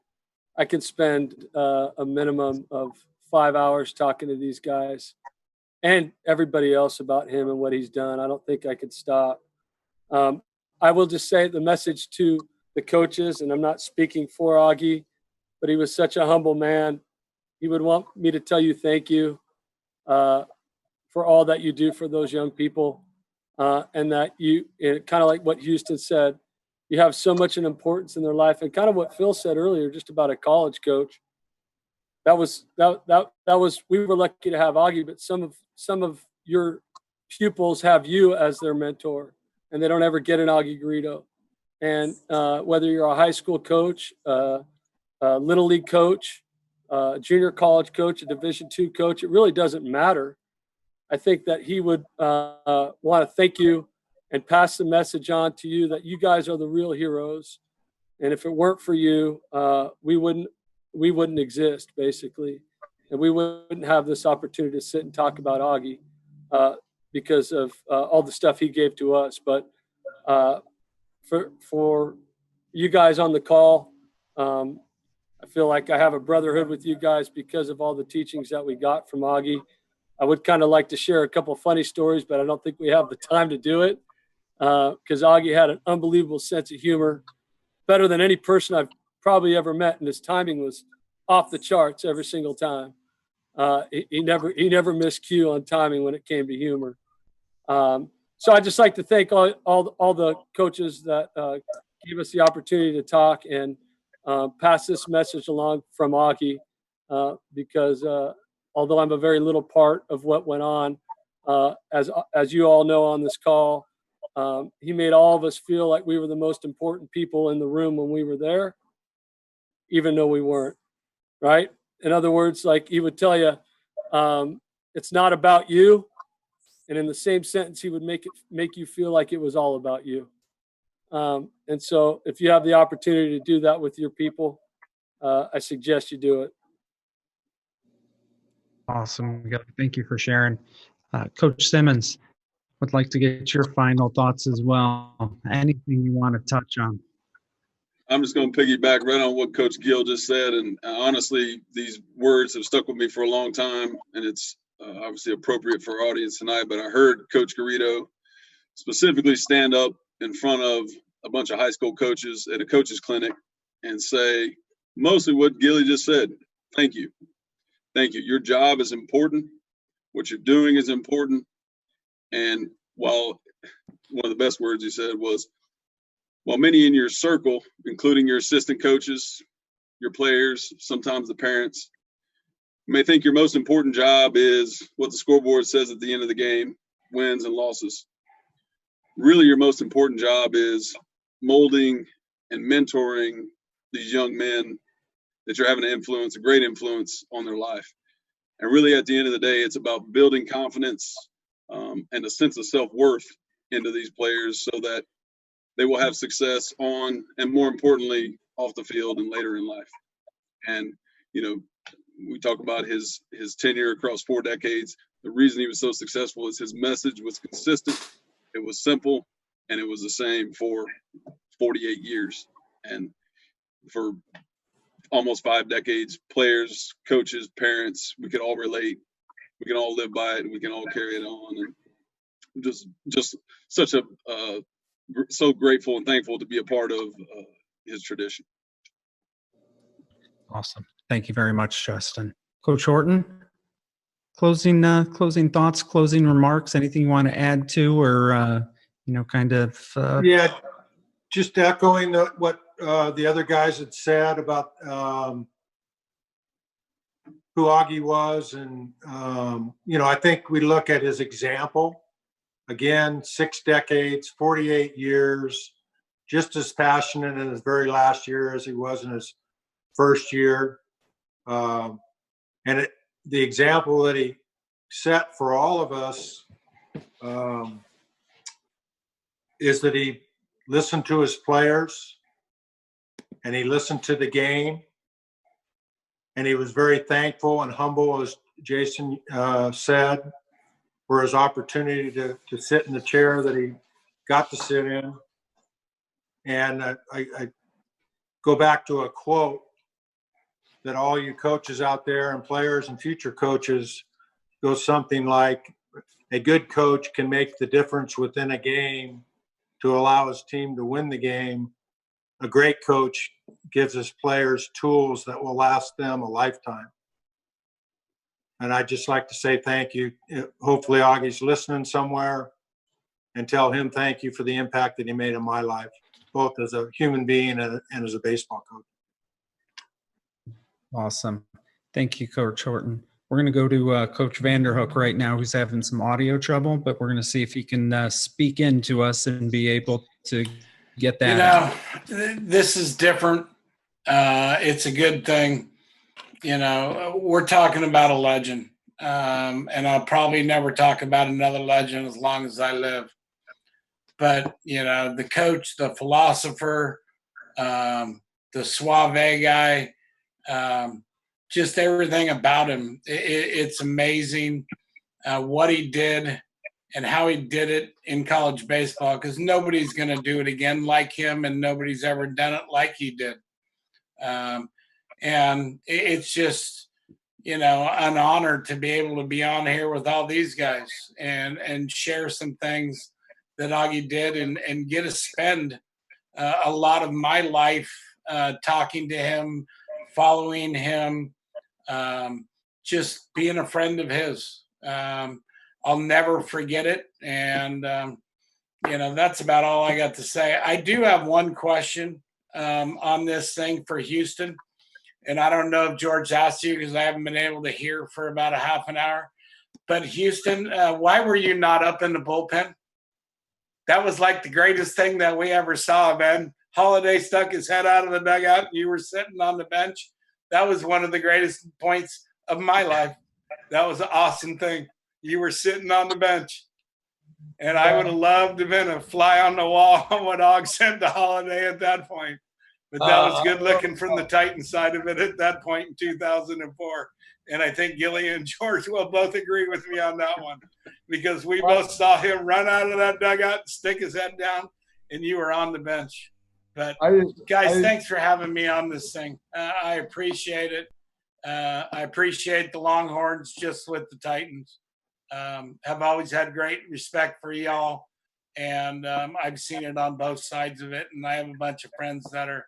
Speaker 4: I could spend a minimum of 5 hours talking to these guys and everybody else about him and what he's done. I don't think I could stop. I will just say the message to the coaches, and I'm not speaking for Augie, but he was such a humble man. He would want me to tell you thank you for all that you do for those young people, and that kind of like what Huston said, you have so much an importance in their life, and kind of what Phil said earlier, just about a college coach. That was we were lucky to have Augie, but some of your pupils have you as their mentor, and they don't ever get an Augie Garrido. And whether you're a high school coach, a little league coach, a junior college coach, a Division II coach, it really doesn't matter. I think that he would want to thank you and pass the message on to you that you guys are the real heroes. And if it weren't for you, we wouldn't exist, basically. And we wouldn't have this opportunity to sit and talk about Augie because of all the stuff he gave to us. But for you guys on the call. I feel like I have a brotherhood with you guys because of all the teachings that we got from Augie. I would kind of like to share a couple funny stories, but I don't think we have the time to do it because Augie had an unbelievable sense of humor, better than any person I've probably ever met, and his timing was off the charts every single time. He never missed cue on timing when it came to humor. So I'd just like to thank all the coaches that gave us the opportunity to talk and pass this message along from Augie because although I'm a very little part of what went on, as you all know on this call, he made all of us feel like we were the most important people in the room when we were there, even though we weren't, right? In other words, like he would tell you, it's not about you. And in the same sentence, he would make you feel like it was all about you. And so if you have the opportunity to do that with your people, I suggest you do it.
Speaker 1: Awesome. Thank you for sharing. Coach Simmons, would like to get your final thoughts as well. Anything you want to touch on?
Speaker 7: I'm just going to piggyback right on what Coach Gill just said. And honestly, these words have stuck with me for a long time, and it's obviously appropriate for our audience tonight. But I heard Coach Garrido specifically stand up in front of a bunch of high school coaches at a coaches clinic and say mostly what Gilly just said. Thank you. Thank you. Your job is important. What you're doing is important. And while one of the best words he said was, while many in your circle, including your assistant coaches, your players, sometimes the parents, may think your most important job is what the scoreboard says at the end of the game, wins and losses. Really, your most important job is molding and mentoring these young men that you're having an influence, a great influence on their life. And really, at the end of the day, it's about building confidence and a sense of self-worth into these players so that they will have success on, and more importantly, off the field and later in life. And, you know, we talk about his tenure across 4 decades. The reason he was so successful is his message was consistent, it was simple, and it was the same for 48 years. And for almost 5 decades, players, coaches, parents, we could all relate. We can all live by it, and we can all carry it on. And just such a so grateful and thankful to be a part of his tradition.
Speaker 1: Awesome. Thank you very much, Justin. Coach Horton, closing thoughts, closing remarks, anything you want to add to, or,
Speaker 5: Yeah, just echoing what the other guys had said about who Augie was. And, I think we look at his example. Again, 6 decades, 48 years, just as passionate in his very last year as he was in his first year. The example that he set for all of us is that he listened to his players and he listened to the game, and he was very thankful and humble, as Jason said, for his opportunity to sit in the chair that he got to sit in. And I go back to a quote that all you coaches out there and players and future coaches goes something like, a good coach can make the difference within a game to allow his team to win the game. A great coach gives his players tools that will last them a lifetime. And I'd just like to say thank you. Hopefully Augie's listening somewhere, and tell him thank you for the impact that he made in my life, both as a human being and as a baseball coach.
Speaker 1: Awesome. Thank you, Coach Horton. We're going to go to Coach Vanderhook right now, who's having some audio trouble, but we're going to see if he can speak into us and be able to get that.
Speaker 9: This is different. It's a good thing. We're talking about a legend, and I'll probably never talk about another legend as long as I live. But, the coach, the philosopher, the suave guy, just everything about him. It's amazing what he did and how he did it in college baseball, because nobody's going to do it again like him, and nobody's ever done it like he did. And it's just, you know, an honor to be able to be on here with all these guys and share some things that Augie did, and get to spend a lot of my life talking to him, following him, just being a friend of his. I'll never forget it. And, you know, that's about all I got to say. I do have one question on this thing for Huston. And I don't know if George asked you, because I haven't been able to hear for about a half an hour. But Huston, why were you not up in the bullpen? That was like the greatest thing that we ever saw, man. Holiday stuck his head out of the dugout, and you were sitting on the bench. That was one of the greatest points of my life. That was an awesome thing. You were sitting on the bench. And I would have loved to have been a fly on the wall on what Og said to Holiday at that point. But that was good looking from the Titan side of it at that point in 2004. And I think Gilly and George will both agree with me on that one, because we both saw him run out of that dugout, stick his head down, and you were on the bench. But guys, thanks for having me on this thing. I appreciate it. I appreciate the Longhorns just with the Titans. Have always had great respect for y'all, and I've seen it on both sides of it. And I have a bunch of friends that are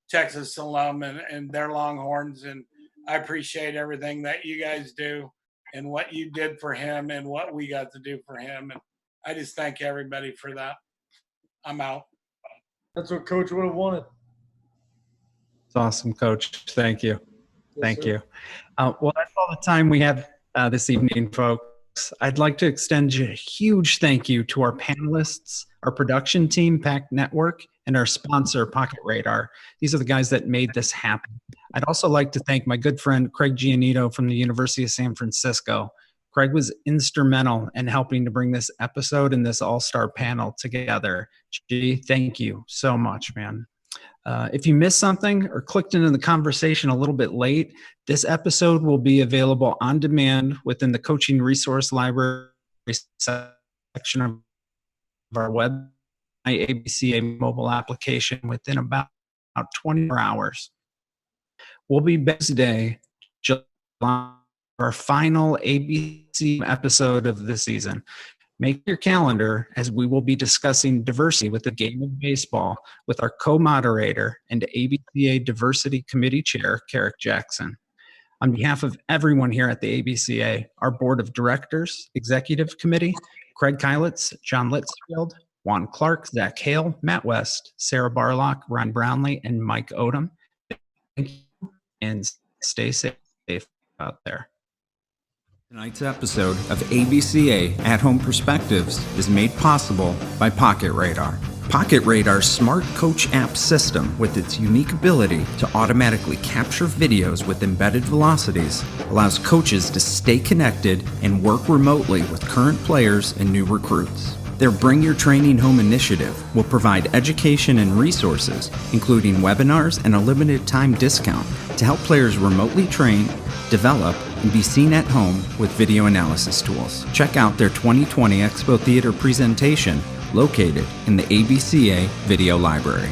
Speaker 9: Texas alum, and they're Longhorns, and I appreciate everything that you guys do and what you did for him and what we got to do for him. And I just thank everybody for that. I'm out.
Speaker 8: That's what Coach would have wanted.
Speaker 1: It's awesome, Coach. Thank you.
Speaker 8: Yes,
Speaker 1: Thank
Speaker 8: sir.
Speaker 1: you. Well, that's all the time we have this evening, folks. I'd like to extend a huge thank you to our panelists, our production team, Pack Network, and our sponsor, Pocket Radar. These are the guys that made this happen. I'd also like to thank my good friend, Craig Giannito from the University of San Francisco. Craig was instrumental in helping to bring this episode and this all-star panel together. G, thank you so much, man. If you missed something or clicked into the conversation a little bit late, this episode will be available on demand within the Coaching Resource Library section of our web ABCA mobile application within about 24 hours. We'll be back today, July, our final ABC episode of the season. Make your calendar, as we will be discussing diversity with the game of baseball with our co-moderator and ABCA Diversity Committee Chair, Carrick Jackson. On behalf of everyone here at the ABCA, our Board of Directors, Executive Committee, Craig Kylitz, John Litzfield, Juan Clark, Zach Hale, Matt West, Sarah Barlock, Ron Brownlee, and Mike Odom. Thank you, and stay safe out there.
Speaker 2: Tonight's episode of ABCA At Home Perspectives is made possible by Pocket Radar. Pocket Radar's smart coach app system, with its unique ability to automatically capture videos with embedded velocities, allows coaches to stay connected and work remotely with current players and new recruits. Their Bring Your Training Home initiative will provide education and resources, including webinars and a limited time discount to help players remotely train, develop, and be seen at home with video analysis tools. Check out their 2020 Expo Theater presentation located in the ABCA Video Library.